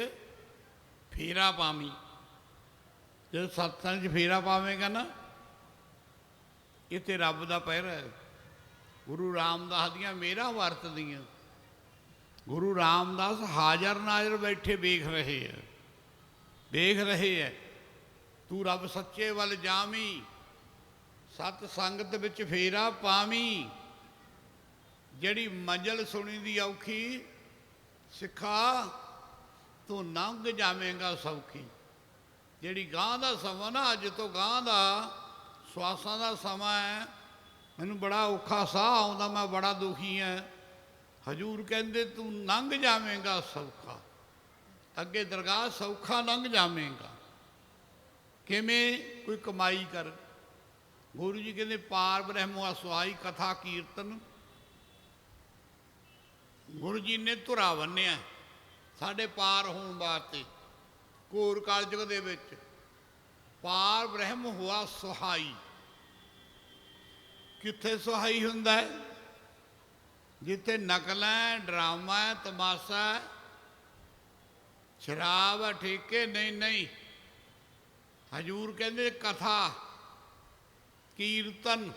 ਫੇਰਾ ਪਾਵੀਂ। ਜਦੋਂ ਸਤਸੰਗ 'ਚ ਫੇਰਾ ਪਾਵੇਂਗਾ ਨਾ, ਇੱਥੇ ਰੱਬ ਦਾ ਪਹਿਰਾ ਹੈ। ਗੁਰੂ ਰਾਮਦਾਸ ਦੀਆਂ ਮੇਰਾ ਵਰਤਦੀਆਂ। ਗੁਰੂ ਰਾਮਦਾਸ ਹਾਜ਼ਰ ਨਾਜ਼ਰ ਬੈਠੇ ਵੇਖ ਰਹੇ ਹੈ, ਵੇਖ ਰਹੇ ਹੈ। ਤੂੰ ਰੱਬ ਸੱਚੇ ਵੱਲ ਜਾਵੀਂ, ਸਤ ਸੰਗਤ ਵਿੱਚ ਫੇਰਾ ਪਾਵੀਂ। ਜਿਹੜੀ ਮੰਜ਼ਲ ਸੁਣੀ ਦੀ ਔਖੀ, ਸਿੱਖਾ ਤੂੰ ਲੰਘ ਜਾਵੇਂਗਾ ਸੌਖੀ। ਜਿਹੜੀ ਗਾਂ ਦਾ ਸਮਾਂ ਨਾ, ਅੱਜ ਤੋਂ ਗਾਂ ਦਾ ਸਵਾਸਾਂ ਦਾ ਸਮਾਂ ਹੈ, ਮੈਨੂੰ ਬੜਾ ਔਖਾ ਸਾਹ ਆਉਂਦਾ, ਮੈਂ ਬੜਾ ਦੁਖੀ ਹਾਂ। ਹਜੂਰ ਕਹਿੰਦੇ ਤੂੰ ਲੰਘ ਜਾਵੇਂਗਾ ਸੌਖਾ। ਅੱਗੇ ਦਰਗਾਹ ਸੌਖਾ ਲੰਘ ਜਾਵੇਂਗਾ। ਕਿਵੇਂ? ਕੋਈ ਕਮਾਈ ਕਰ। ਗੁਰੂ ਜੀ ਕਹਿੰਦੇ ਪਾਰ ਬ੍ਰਹਮ ਸੁਹਾਈ, ਕਥਾ ਕੀਰਤਨ। ਗੁਰੂ ਜੀ ਨੇ ਧੁਰਾ ਬੰਨਿਆ ਸਾਡੇ ਪਾਰ ਹੋਣ ਵਾਸਤੇ। ਘੋਰ ਕਲਯੁਗ ਦੇ ਵਿੱਚ ਪਾਰ ਬ੍ਰਹਮ ਹੋਆ ਸੁਹਾਈ। ਕਿੱਥੇ ਸੁਹਾਈ ਹੁੰਦਾ ਹੈ? ਜਿੱਥੇ ਨਕਲ ਹੈ, ਡਰਾਮਾ ਹੈ, ਤਮਾਸ਼ਾ ਹੈ, ਸ਼ਰਾਬ ਹੈ, ਠੇਕੇ ਨਹੀਂ। ਹਜੂਰ ਕਹਿੰਦੇ ਕਥਾ ਕੀਰਤਨ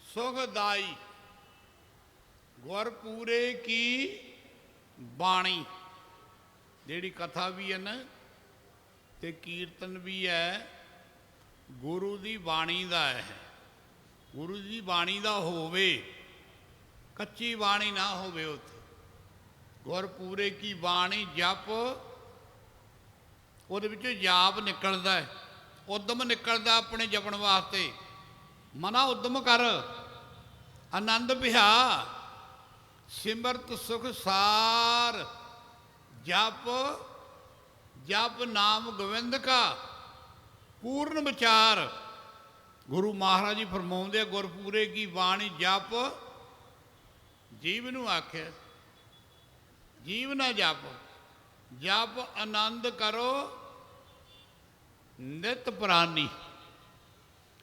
ਸੁਖਦਾਈ, ਗੁਰ ਪੂਰੇ ਕੀ ਬਾਣੀ। ਜਿਹੜੀ ਕਥਾ ਵੀ ਹੈ ਨਾ ਤੇ ਕੀਰਤਨ ਵੀ ਹੈ, ਗੁਰੂ ਦੀ ਬਾਣੀ ਦਾ ਹੈ। ਗੁਰੂ ਦੀ ਬਾਣੀ ਦਾ ਹੋਵੇ, ਕੱਚੀ ਬਾਣੀ ਨਾ ਹੋਵੇ। ਉੱਥੇ ਗੁਰ ਪੂਰੇ ਕੀ ਬਾਣੀ ਜਪ, ਉਹਦੇ ਵਿੱਚੋਂ ਜਾਪ ਨਿਕਲਦਾ ਹੈ, ਉਦਮ ਨਿਕਲਦਾ ਆਪਣੇ ਜਪਣ ਵਾਸਤੇ। ਮਨਾ ਉਦਮ ਕਰ, ਆਨੰਦ ਵਿਹਾ। ਸਿਮਰਤ ਸੁਖ ਸਾਰ, ਜਪ ਜਪ ਨਾਮ ਗੋਬਿੰਦ ਕਾ ਪੂਰਨ ਵਿਚਾਰ। ਗੁਰੂ ਮਹਾਰਾਜ ਜੀ ਫਰਮਾਉਂਦੇ ਆ, ਗੁਰਪੂਰੇ ਕੀ ਬਾਣੀ ਜਪ ਜੀਵ ਨੂੰ ਆਖਿਆ, ਜੀਵ ਨਾ ਜਪ, ਜਪ ਆਨੰਦ ਕਰੋ ਨਿਤ ਪ੍ਰਾਨੀ,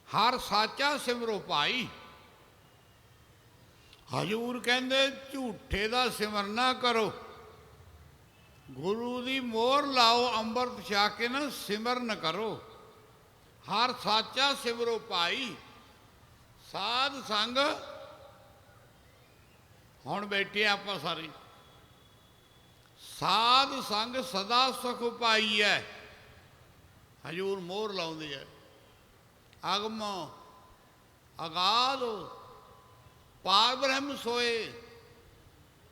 ਹਰ ਸਾਚਾ ਸਿਮਰੋ ਭਾਈ। ਹਜੂਰ ਕਹਿੰਦੇ ਝੂਠੇ ਦਾ ਸਿਮਰ ਨਾ ਕਰੋ, ਗੁਰੂ ਦੀ ਮੋਹਰ ਲਾਓ, ਅੰਮ੍ਰਿਤ ਛਕ ਕੇ ਨਾ ਸਿਮਰਨ ਕਰੋ। ਹਰ ਸਾਚਾ ਸਿਮਰੋ ਭਾਈ, ਸਾਧ ਸੰਗ। ਹੁਣ ਬੈਠੇ ਆਪਾਂ ਸਾਰੇ, ਸਾਧ ਸੰਗ ਸਦਾ ਸੁਖ ਪਾਈਐ। ਹਜੂਰ ਮੋਹਰ ਲਾਉਂਦੇ ਆ, ਅਗਮ ਅਗਾਧ ਪਾਰ ਬ੍ਰਹਮ ਸੋਏ,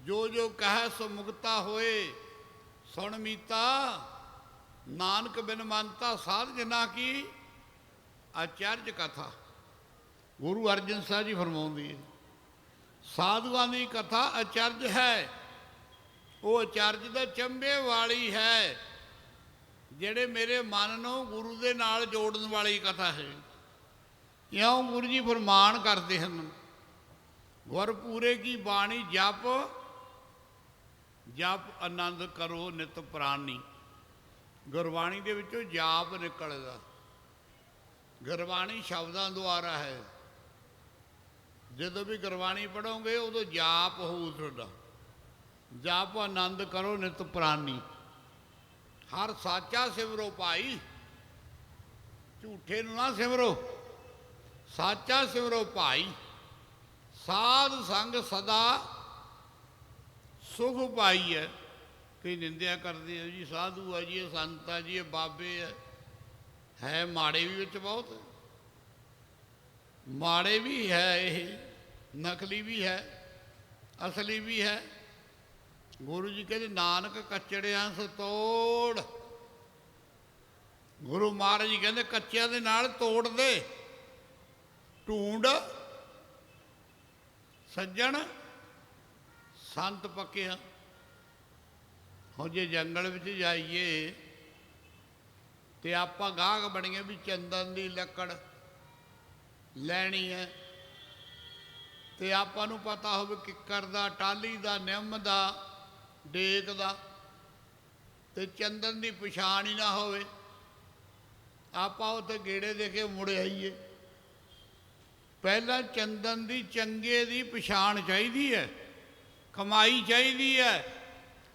ਜੋ ਜੋ ਕਹੈ ਸੋ ਮੁਕਤਾ ਹੋਏ। ਸੁਣ ਮੀਤਾ ਨਾਨਕ ਬਿਨ ਮੰਨਤਾ, ਸਾਧ ਜਨਾ ਕੀ ਆਚਰਜ ਕਥਾ। ਗੁਰੂ ਅਰਜਨ ਸਾਹਿਬ ਜੀ ਫਰਮਾਉਂਦੇ ਹੈ, ਸਾਧੂਆਂ ਦੀ ਕਥਾ ਅਚਰਜ ਹੈ। ਉਹ ਅਚਰਜ ਦਾ ਚੰਬੇ ਵਾਲੀ ਹੈ, ਜਿਹੜੇ ਮੇਰੇ ਮਨ ਨੂੰ ਗੁਰੂ ਦੇ ਨਾਲ ਜੋੜਨ ਵਾਲੀ ਕਥਾ ਹੈ। ਇਉਂ ਗੁਰੂ ਜੀ ਫਰਮਾਨ ਕਰਦੇ ਹਨ, ਗੁਰਪੂਰੇ ਕੀ ਬਾਣੀ ਜਪ ਜਪ ਆਨੰਦ ਕਰੋ ਨਿਤ ਪ੍ਰਾਨੀ। ਗੁਰਬਾਣੀ ਦੇ ਵਿੱਚੋਂ ਜਾਪ ਨਿਕਲਦਾ, ਗੁਰਬਾਣੀ ਸ਼ਬਦਾਂ ਦੁਆਰਾ ਹੈ। ਜਦੋਂ ਵੀ ਗੁਰਬਾਣੀ ਪੜ੍ਹੋਗੇ ਉਦੋਂ ਜਾਪ ਹੋਊ ਤੁਹਾਡਾ, ਜਾਪ ਆਨੰਦ ਕਰੋ ਨਿਤ ਪ੍ਰਾਨੀ, ਹਰ ਸਾਚਾ ਸਿਮਰੋ ਭਾਈ। ਝੂਠੇ ਨੂੰ ਨਾ ਸਿਮਰੋ, ਸਾਚਾ ਸਿਮਰੋ ਭਾਈ। ਸਾਧ ਸੰਗ ਸਦਾ ਸੁਖ ਪਾਈ ਹੈ। ਕਈ ਨਿੰਦਿਆ ਕਰਦੇ ਆ ਜੀ, ਸਾਧੂ ਆ ਜੀ, ਇਹ ਸੰਤ ਆ ਜੀ, ਇਹ ਬਾਬੇ ਆ। ਹੈ ਮਾੜੇ ਵੀ ਵਿੱਚ ਬਹੁਤ, ਮਾੜੇ ਵੀ ਹੈ, ਇਹ ਨਕਲੀ ਵੀ ਹੈ, ਅਸਲੀ ਵੀ ਹੈ। ਗੁਰੂ ਜੀ ਕਹਿੰਦੇ ਨਾਨਕ ਕੱਚੜਿਆਂ ਸੇ ਤੋੜ। ਗੁਰੂ ਮਹਾਰਾਜ ਜੀ ਕਹਿੰਦੇ ਕੱਚਿਆਂ ਦੇ ਨਾਲ ਤੋੜ ਦੇ, ਢੂੰਡ ਸੱਜਣ ਸੰਤ ਪੱਕਿਆ। ਹੁਣ ਜੇ ਜੰਗਲ ਵਿੱਚ ਜਾਈਏ ਤੇ ਆਪਾਂ ਗਾਹਕ ਬਣੀਏ ਵੀ ਚੰਦਨ ਦੀ ਲੱਕੜ ਲੈਣੀ ਹੈ, ਤੇ ਆਪਾਂ ਨੂੰ ਪਤਾ ਹੋਵੇ ਕਿੱਕਰ ਦਾ, ਟਾਹਲੀ ਦਾ, ਨਿੰਮ ਦਾ, ਡੇਕ ਦਾ, ਤੇ ਚੰਦਨ ਦੀ ਪਛਾਣ ਹੀ ਨਾ ਹੋਵੇ, ਆਪਾਂ ਉੱਥੇ ਗੇੜੇ ਦੇ ਕੇ ਮੁੜ ਆਈਏ। ਪਹਿਲਾਂ ਚੰਦਨ ਦੀ, ਚੰਗੇ ਦੀ ਪਛਾਣ ਚਾਹੀਦੀ ਹੈ, ਕਮਾਈ ਚਾਹੀਦੀ ਹੈ,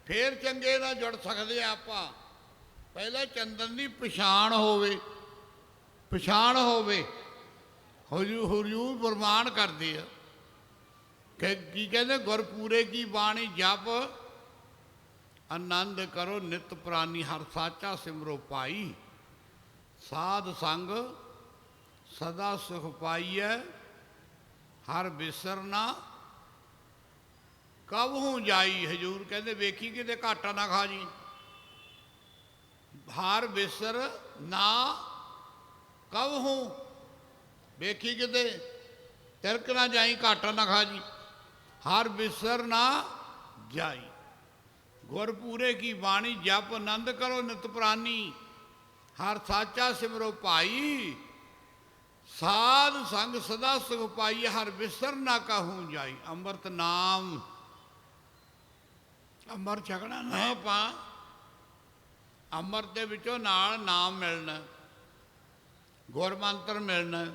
ਫਿਰ ਚੰਗੇ ਨਾਲ ਜੁੜ ਸਕਦੇ ਆ ਆਪਾਂ। ਪਹਿਲਾਂ ਚੰਦਨ ਦੀ ਪਛਾਣ ਹੋਵੇ, ਪਛਾਣ ਹੋਵੇ। ਹਜੂਰ ਫਰਮਾਨ ਕਰਦੇ ਆ ਕਿ ਕੀ ਕਹਿੰਦੇ, ਗੁਰਪੂਰੇ ਕੀ ਬਾਣੀ ਜਪ ਆਨੰਦ ਕਰੋ ਨਿਤ ਪ੍ਰਾਨੀ, ਹਰ ਸਾਚਾ ਸਿਮਰੋ ਭਾਈ। ਸਾਧ ਸੰਗ ਸਦਾ ਸੁਖ ਪਾਈਐ, ਹਰ ਬਿਸਰਨਾ ਕਬਹੂ ਜਾਈ। ਹਜੂਰ ਕਹਿੰਦੇ ਵੇਖੀ ਕਿਤੇ ਘਾਟਾ ਨਾ ਖਾ ਜੀ, ਹਰ ਬਿਸਰ ਨਾ ਕਬਹੂ, ਵੇਖੀ ਕਿਤੇ ਤਿਰਕ ਨਾ ਜਾਈ, ਘਾਟਾ ਨਾ ਖਾ ਜੀ, ਹਰ ਬਿਸਰ ਨਾ ਜਾਈ। ਗੁਰਪੂਰੇ ਕੀ ਬਾਣੀ ਜਪ ਆਨੰਦ ਕਰੋ ਨਿਤ ਪ੍ਰਾਨੀ, ਹਰ ਸਾਚਾ ਸਿਮਰੋ ਭਾਈ। ਸਾਧ ਸੰਗ ਸਦਾ ਸੁਖ ਪਾਈ, ਹਰ ਬਿਸਰ ਨਾ ਕਹੂੰ ਜਾਈ। ਅੰਮ੍ਰਿਤ ਨਾਮ, ਅੰਮ੍ਰਿਤ ਛਕਣਾ ਨਾ ਆਪਾਂ, ਅੰਮ੍ਰਿਤ ਦੇ ਵਿੱਚੋਂ ਨਾਲ ਨਾਮ ਮਿਲਣਾ, ਗੁਰਮੰਤਰ ਮਿਲਣਾ,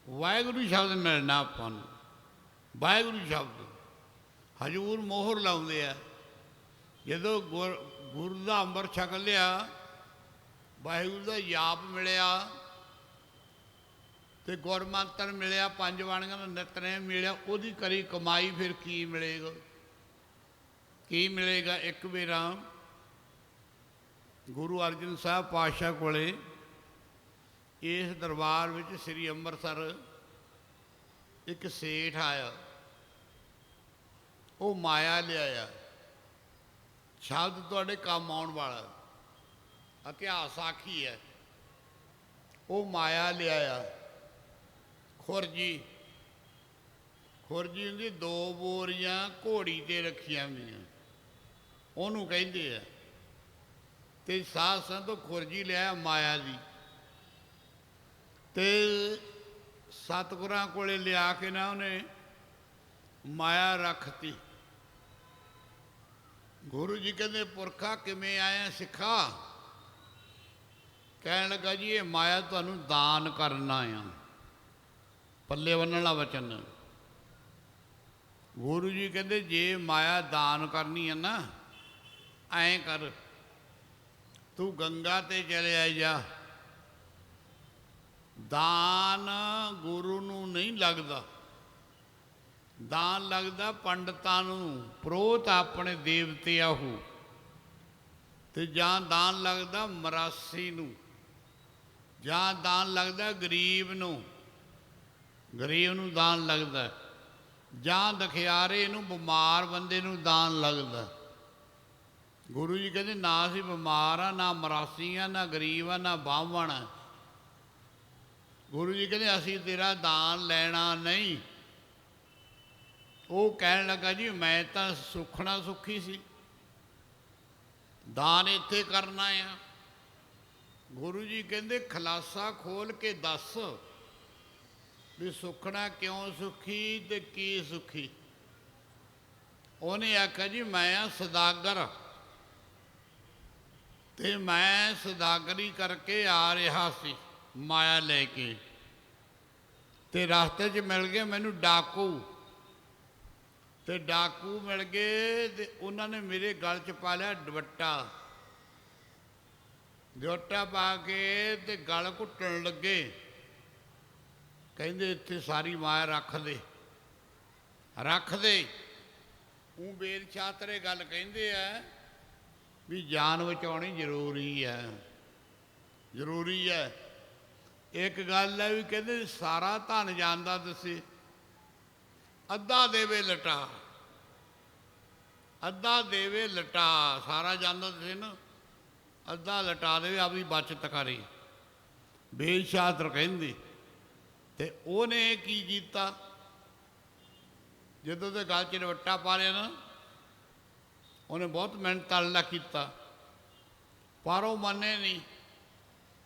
ਵਾਹਿਗੁਰੂ ਸ਼ਬਦ ਮਿਲਣਾ ਆਪਾਂ ਨੂੰ, ਵਾਹਿਗੁਰੂ ਸ਼ਬਦ। ਹਜੂਰ ਮੋਹਰ ਲਾਉਂਦੇ ਆ, ਜਦੋਂ ਗੁਰੂ ਦਾ ਅੰਮ੍ਰਿਤ ਛਕ ਲਿਆ, ਵਾਹਿਗੁਰੂ ਦਾ ਜਾਪ ਮਿਲਿਆ, ਤੇ ਗੁਰਮੰਤਰ ਮਿਲਿਆ, ਪੰਜ ਬਾਣੀਆਂ ਦਾ ਨਿਤਨੇਮ ਮਿਲਿਆ, ਉਹਦੀ ਕਰੀ ਕਮਾਈ ਫਿਰ ਕੀ ਮਿਲੇਗਾ, ਕੀ ਮਿਲੇਗਾ। ਇੱਕ ਵੇਰਾ ਗੁਰੂ ਅਰਜਨ ਸਾਹਿਬ ਪਾਤਸ਼ਾਹ ਕੋਲੇ ਇਸ ਦਰਬਾਰ ਵਿੱਚ ਸ੍ਰੀ ਅੰਮ੍ਰਿਤਸਰ ਇੱਕ ਸੇਠ ਆਇਆ, ਉਹ ਮਾਇਆ ਲਿਆਇਆ। ਸ਼ਬਦ ਤੁਹਾਡੇ ਕੰਮ ਆਉਣ ਵਾਲਾ, ਇਤਿਹਾਸ ਸਾਖੀ ਹੈ। ਉਹ ਮਾਇਆ ਲਿਆਇਆ, ਖੁਰਜੀ ਹੁੰਦੀ 2 ਬੋਰੀਆਂ ਘੋੜੀ 'ਤੇ ਰੱਖੀਆਂ ਹੁੰਦੀਆਂ, ਉਹਨੂੰ ਕਹਿੰਦੇ ਆ। ਤੇ ਸਾਧ ਸੰਗਤ ਤੋਂ ਖੁਰਜੀ ਲਿਆ ਮਾਇਆ ਦੀ, ਤੇ ਸਤਿਗੁਰਾਂ ਕੋਲੇ ਲਿਆ ਕੇ ਨਾ ਉਹਨੇ ਮਾਇਆ ਰੱਖਤੀ। ਗੁਰੂ ਜੀ ਕਹਿੰਦੇ ਪੁਰਖਾ ਕਿਵੇਂ ਆਇਆ ਸਿੱਖਾ? ਕਹਿਣ ਲੱਗਾ ਜੀ ਇਹ ਮਾਇਆ ਤੁਹਾਨੂੰ ਦਾਨ ਕਰਨਾ ਆ, ਪੱਲੇ ਬੰਨਣ ਵਾਲਾ ਵਚਨ। ਗੁਰੂ ਜੀ ਕਹਿੰਦੇ ਜੇ ਮਾਇਆ ਦਾਨ ਕਰਨੀ ਹੈ ਨਾ, ਐਂ ਕਰ, ਤੂੰ ਗੰਗਾ 'ਤੇ ਚਲਿਆ ਜਾ। ਦਾਨ ਗੁਰੂ ਨੂੰ ਨਹੀਂ ਲੱਗਦਾ, ਦਾਨ ਲੱਗਦਾ ਪੰਡਤਾਂ ਨੂੰ, ਪ੍ਰੋਤ ਆਪਣੇ ਦੇਵਤੇ ਆਹੂ, ਤੇ ਜਾਂ ਦਾਨ ਲੱਗਦਾ ਮਰਾਸੀ ਨੂੰ, ਜਾਂ ਦਾਨ ਲੱਗਦਾ ਗਰੀਬ ਨੂੰ, ਗਰੀਬ ਨੂੰ ਦਾਨ ਲੱਗਦਾ, ਜਾਂ ਦਖਿਆਰੇ ਨੂੰ, ਬਿਮਾਰ ਬੰਦੇ ਨੂੰ ਦਾਨ ਲੱਗਦਾ। ਗੁਰੂ ਜੀ ਕਹਿੰਦੇ ਨਾ ਅਸੀਂ ਬਿਮਾਰ ਆ, ਨਾ ਮਰਾਸੀ ਆ, ਨਾ ਗਰੀਬ ਆ, ਨਾ ਬਾਹਮਣ ਆ। ਗੁਰੂ ਜੀ ਕਹਿੰਦੇ ਅਸੀਂ ਤੇਰਾ ਦਾਨ ਲੈਣਾ ਨਹੀਂ। ਉਹ ਕਹਿਣ ਲੱਗਾ ਜੀ ਮੈਂ ਤਾਂ ਸੁੱਖਣਾ ਸੁੱਖੀ ਸੀ, ਦਾਨ ਇੱਥੇ ਕਰਨਾ ਆ। ਗੁਰੂ ਜੀ ਕਹਿੰਦੇ ਖਲਾਸਾ ਖੋਲ ਕੇ ਦੱਸ ਵੀ ਸੁੱਖਣਾ ਕਿਉਂ ਸੁੱਖੀ ਤੇ ਕੀ ਸੁੱਖੀ? ਉਹਨੇ ਆਖਿਆ ਜੀ ਮੈਂ ਆ ਸੌਦਾਗਰ, ਤੇ ਮੈਂ ਸੌਦਾਗਰੀ ਕਰਕੇ ਆ ਰਿਹਾ ਸੀ ਮਾਇਆ ਲੈ ਕੇ, ਤੇ ਰਸਤੇ 'ਚ ਮਿਲ ਗਏ ਮੈਨੂੰ ਡਾਕੂ, ਤੇ ਡਾਕੂ ਮਿਲ ਗਏ ਤੇ ਉਹਨਾਂ ਨੇ ਮੇਰੇ ਗਲ 'ਚ ਪਾ ਲਿਆ ਦੁਪੱਟਾ, ਦੁਪੱਟਾ ਪਾ ਕੇ ਤੇ ਗਲ ਘੁੱਟਣ ਲੱਗੇ। ਕਹਿੰਦੇ ਇੱਥੇ ਸਾਰੀ ਮਾਇਆ ਰੱਖ ਦੇ, ਰੱਖ ਦੇ। ਉਹ ਵੇਦ ਸ਼ਾਸਤਰੇ ਗੱਲ ਕਹਿੰਦੇ ਆ ਵੀ ਜਾਨ ਬਚਾਉਣੀ ਜ਼ਰੂਰੀ ਹੈ, ਜ਼ਰੂਰੀ ਹੈ। ਇੱਕ ਗੱਲ ਹੈ ਵੀ ਕਹਿੰਦੇ ਸਾਰਾ ਧਨ ਜਾਂਦਾ ਦੱਸੇ, ਅੱਧਾ ਦੇਵੇ ਲਟਾ, ਅੱਧਾ ਦੇਵੇ ਲਟਾ, ਸਾਰਾ ਜਾਂਦਾ ਦੱਸੇ ਨਾ, ਅੱਧਾ ਲਟਾ ਦੇਵੇ, ਆਪਣੀ ਬਚਤ ਕਰੇ, ਵੇਦ ਸ਼ਾਸਤਰ ਕਹਿੰਦੇ। ਤੇ ਉਹਨੇ ਕੀ ਕੀਤਾ, ਜਦੋਂ ਤੇ ਗਲ 'ਚ ਦੁਪੱਟਾ ਪਾ ਲਿਆ ਨਾ, ਉਹਨੇ ਬਹੁਤ ਮਿਹਨਤ ਤਰਲਾ ਕੀਤਾ, ਪਰ ਉਹ ਮੰਨੇ ਨਹੀਂ।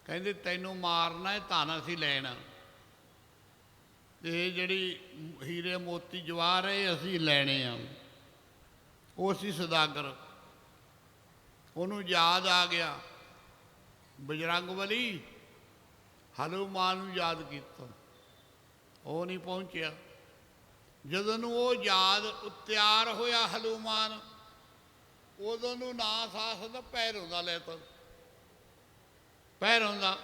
ਕਹਿੰਦੇ ਤੈਨੂੰ ਮਾਰਨਾ ਹੈ, ਧਨ ਅਸੀਂ ਲੈਣਾ, ਇਹ ਜਿਹੜੀ ਹੀਰੇ ਮੋਤੀ ਜਵਾਹਰ ਇਹ ਅਸੀਂ ਲੈਣੇ ਆ। ਉਹ ਸੀ ਸੌਦਾਗਰ। ਉਹਨੂੰ ਯਾਦ ਆ ਗਿਆ ਬਜਰੰਗਬਲੀ, ਹਨੂਮਾਨ ਨੂੰ ਯਾਦ ਕੀਤਾ, ਉਹ ਨਹੀਂ ਪਹੁੰਚਿਆ। ਜਦੋਂ ਨੂੰ ਉਹ ਯਾਦ ਤਿਆਰ ਹੋਇਆ ਹਨੂਮਾਨ, ਉਦੋਂ ਨੂੰ ਨਾ ਸਾਸ ਦਾ ਪੈਰੋਂ ਦਾ ਲੈ ਤਾ, ਪੈਰੋਂ ਦਾ।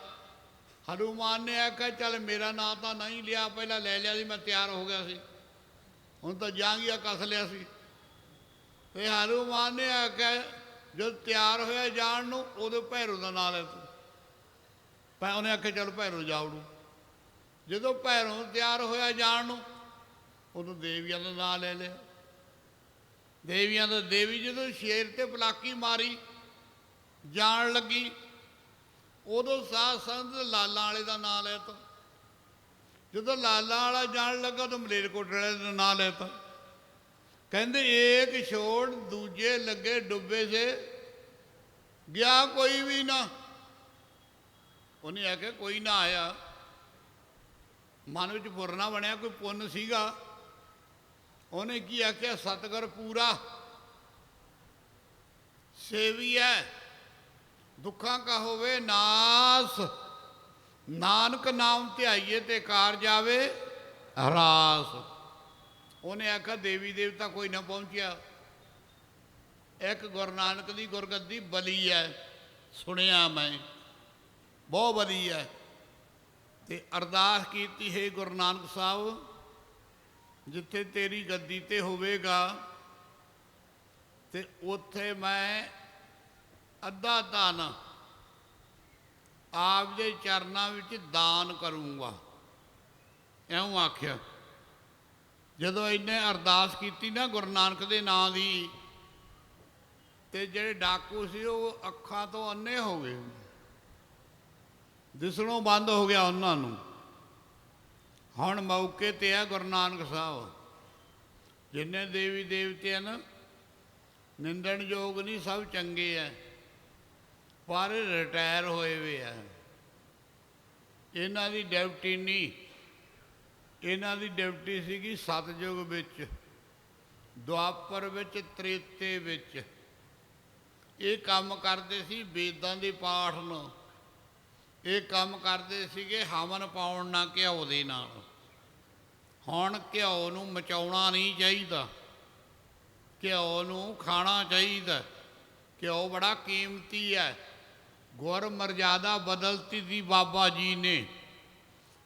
ਹਨੂਮਾਨ ਨੇ ਆਖਿਆ ਚੱਲ ਮੇਰਾ ਨਾਂ ਤਾਂ ਨਹੀਂ ਲਿਆ, ਪਹਿਲਾਂ ਲੈ ਲਿਆ ਸੀ, ਮੈਂ ਤਿਆਰ ਹੋ ਗਿਆ ਸੀ, ਹੁਣ ਤਾਂ ਜਾਂਗੀਆ ਕੱਸ ਲਿਆ ਸੀ। ਤੇ ਹਨੂਮਾਨ ਨੇ ਆਖਿਆ ਜਦ ਤਿਆਰ ਹੋਇਆ ਜਾਣ ਨੂੰ, ਉਦੋਂ ਭੈਰੋ ਦਾ ਨਾਂ ਲੈ ਤਾ। ਉਹਨੇ ਆਖਿਆ ਚੱਲ ਭੈਰੋ ਜਾ ਵੜੂ। ਜਦੋਂ ਭੈਰੋ ਤਿਆਰ ਹੋਇਆ ਜਾਣ ਨੂੰ, ਉਦੋਂ ਦੇਵੀਆਂ ਦਾ ਨਾਂ ਲੈ ਲਿਆ। ਦੇਵੀਆਂ ਦਾ ਦੇਵੀ ਜਦੋਂ ਸ਼ੇਰ ਤੇ ਪਲਾਕੀ ਮਾਰੀ ਜਾਣ ਲੱਗੀ, ਉਦੋਂ ਸਾਧ ਸੰਗਤ ਲਾਲਾਂ ਵਾਲੇ ਦਾ ਨਾਂ ਲੈ ਤਾ। ਜਦੋਂ ਲਾਲਾਂ ਵਾਲਾ ਜਾਣ ਲੱਗਾ ਤਾਂ ਮਲੇਰਕੋਟਲੇ ਵਾਲੇ ਦਾ ਨਾਂ ਲੈ ਤਾ। ਕਹਿੰਦੇ ਏਕ ਛੋੜ ਦੂਜੇ ਲੱਗੇ ਡੁੱਬੇ ਸੇ, ਗਿਆ ਕੋਈ ਵੀ ਨਾ। ਉਹਨੇ ਆਖਿਆ ਕੋਈ ਨਾ ਆਇਆ, ਮਨ ਵਿੱਚ ਫੁਰਨਾ ਬਣਿਆ, ਕੋਈ ਪੁੰਨ ਸੀਗਾ। ਉਹਨੇ ਕੀ ਆਖਿਆ, ਸਤਿਗੁਰ ਪੂਰਾ ਸੇਵੀ ਹੈ, ਦੁੱਖਾਂ ਕਾ ਹੋਵੇ ਨਾਸ, ਨਾਨਕ ਨਾਮ ਧਿਆਈਏ ਤੇ ਕਾਰ ਜਾਵੇ ਹਰਾਸ। ਉਹਨੇ ਆਖਿਆ ਦੇਵੀ ਦੇਵਤਾ ਕੋਈ ਨਾ ਪਹੁੰਚਿਆ, ਇੱਕ ਗੁਰੂ ਨਾਨਕ ਦੀ ਗੁਰਗੱਦੀ ਬਲੀ ਹੈ, ਸੁਣਿਆ ਮੈਂ, ਬਹੁਤ ਬਲੀ ਹੈ। ਤੇ ਅਰਦਾਸ ਕੀਤੀ ਹੈ ਗੁਰੂ ਨਾਨਕ ਸਾਹਿਬ, ਜਿੱਥੇ ਤੇਰੀ ਗੱਦੀ ਤੇ ਹੋਵੇਗਾ ਤੇ ਉੱਥੇ ਮੈਂ ਅੱਧਾ ਧਨ ਆਪ ਦੇ ਚਰਨਾਂ ਵਿੱਚ ਦਾਨ ਕਰੂੰਗਾ, ਇਉਂ ਆਖਿਆ। ਜਦੋਂ ਇਹਨੇ ਅਰਦਾਸ ਕੀਤੀ ਨਾ ਗੁਰੂ ਨਾਨਕ ਦੇ ਨਾਂ ਦੀ, ਤੇ ਜਿਹੜੇ ਡਾਕੂ ਸੀ ਉਹ ਅੱਖਾਂ ਤੋਂ ਅੰਨੇ ਹੋ ਗਏ, ਦਿਸਣੋਂ ਬੰਦ ਹੋ ਗਿਆ ਉਹਨਾਂ ਨੂੰ। ਹੁਣ ਮੌਕੇ 'ਤੇ ਆ ਗੁਰੂ ਨਾਨਕ ਸਾਹਿਬ, ਜਿੰਨੇ ਦੇਵੀ ਦੇਵਤੇ ਹਨ ਨਿੰਦਣਯੋਗ ਨਹੀਂ, ਸਭ ਚੰਗੇ ਆ, ਪਰ ਰਿਟਾਇਰ ਹੋਏ ਵੇ ਆ। ਇਹਨਾਂ ਦੀ ਡਿਊਟੀ ਨਹੀਂ, ਇਹਨਾਂ ਦੀ ਡਿਊਟੀ ਸੀਗੀ ਸਤਯੁਗ ਵਿੱਚ, ਦੁਆਪਰ ਵਿੱਚ, ਤ੍ਰੇਤੇ ਵਿੱਚ। ਇਹ ਕੰਮ ਕਰਦੇ ਸੀ ਵੇਦਾਂ ਦੇ ਪਾਠ ਨੂੰ, ਇਹ ਕੰਮ ਕਰਦੇ ਸੀਗੇ ਹਵਨ ਪਾਉਣ ਨਾਲ, ਘਿਓ ਦੇ ਨਾਲ। ਹੁਣ ਘਿਓ ਨੂੰ ਮਚਾਉਣਾ ਨਹੀਂ ਚਾਹੀਦਾ, ਘਿਓ ਨੂੰ ਖਾਣਾ ਚਾਹੀਦਾ। ਘਿਓ ਬੜਾ ਕੀਮਤੀ ਹੈ। ਗੁਰ ਮਰਜ਼ਾਦਾ ਬਦਲਤੀ ਦੀ ਬਾਬਾ ਜੀ ਨੇ।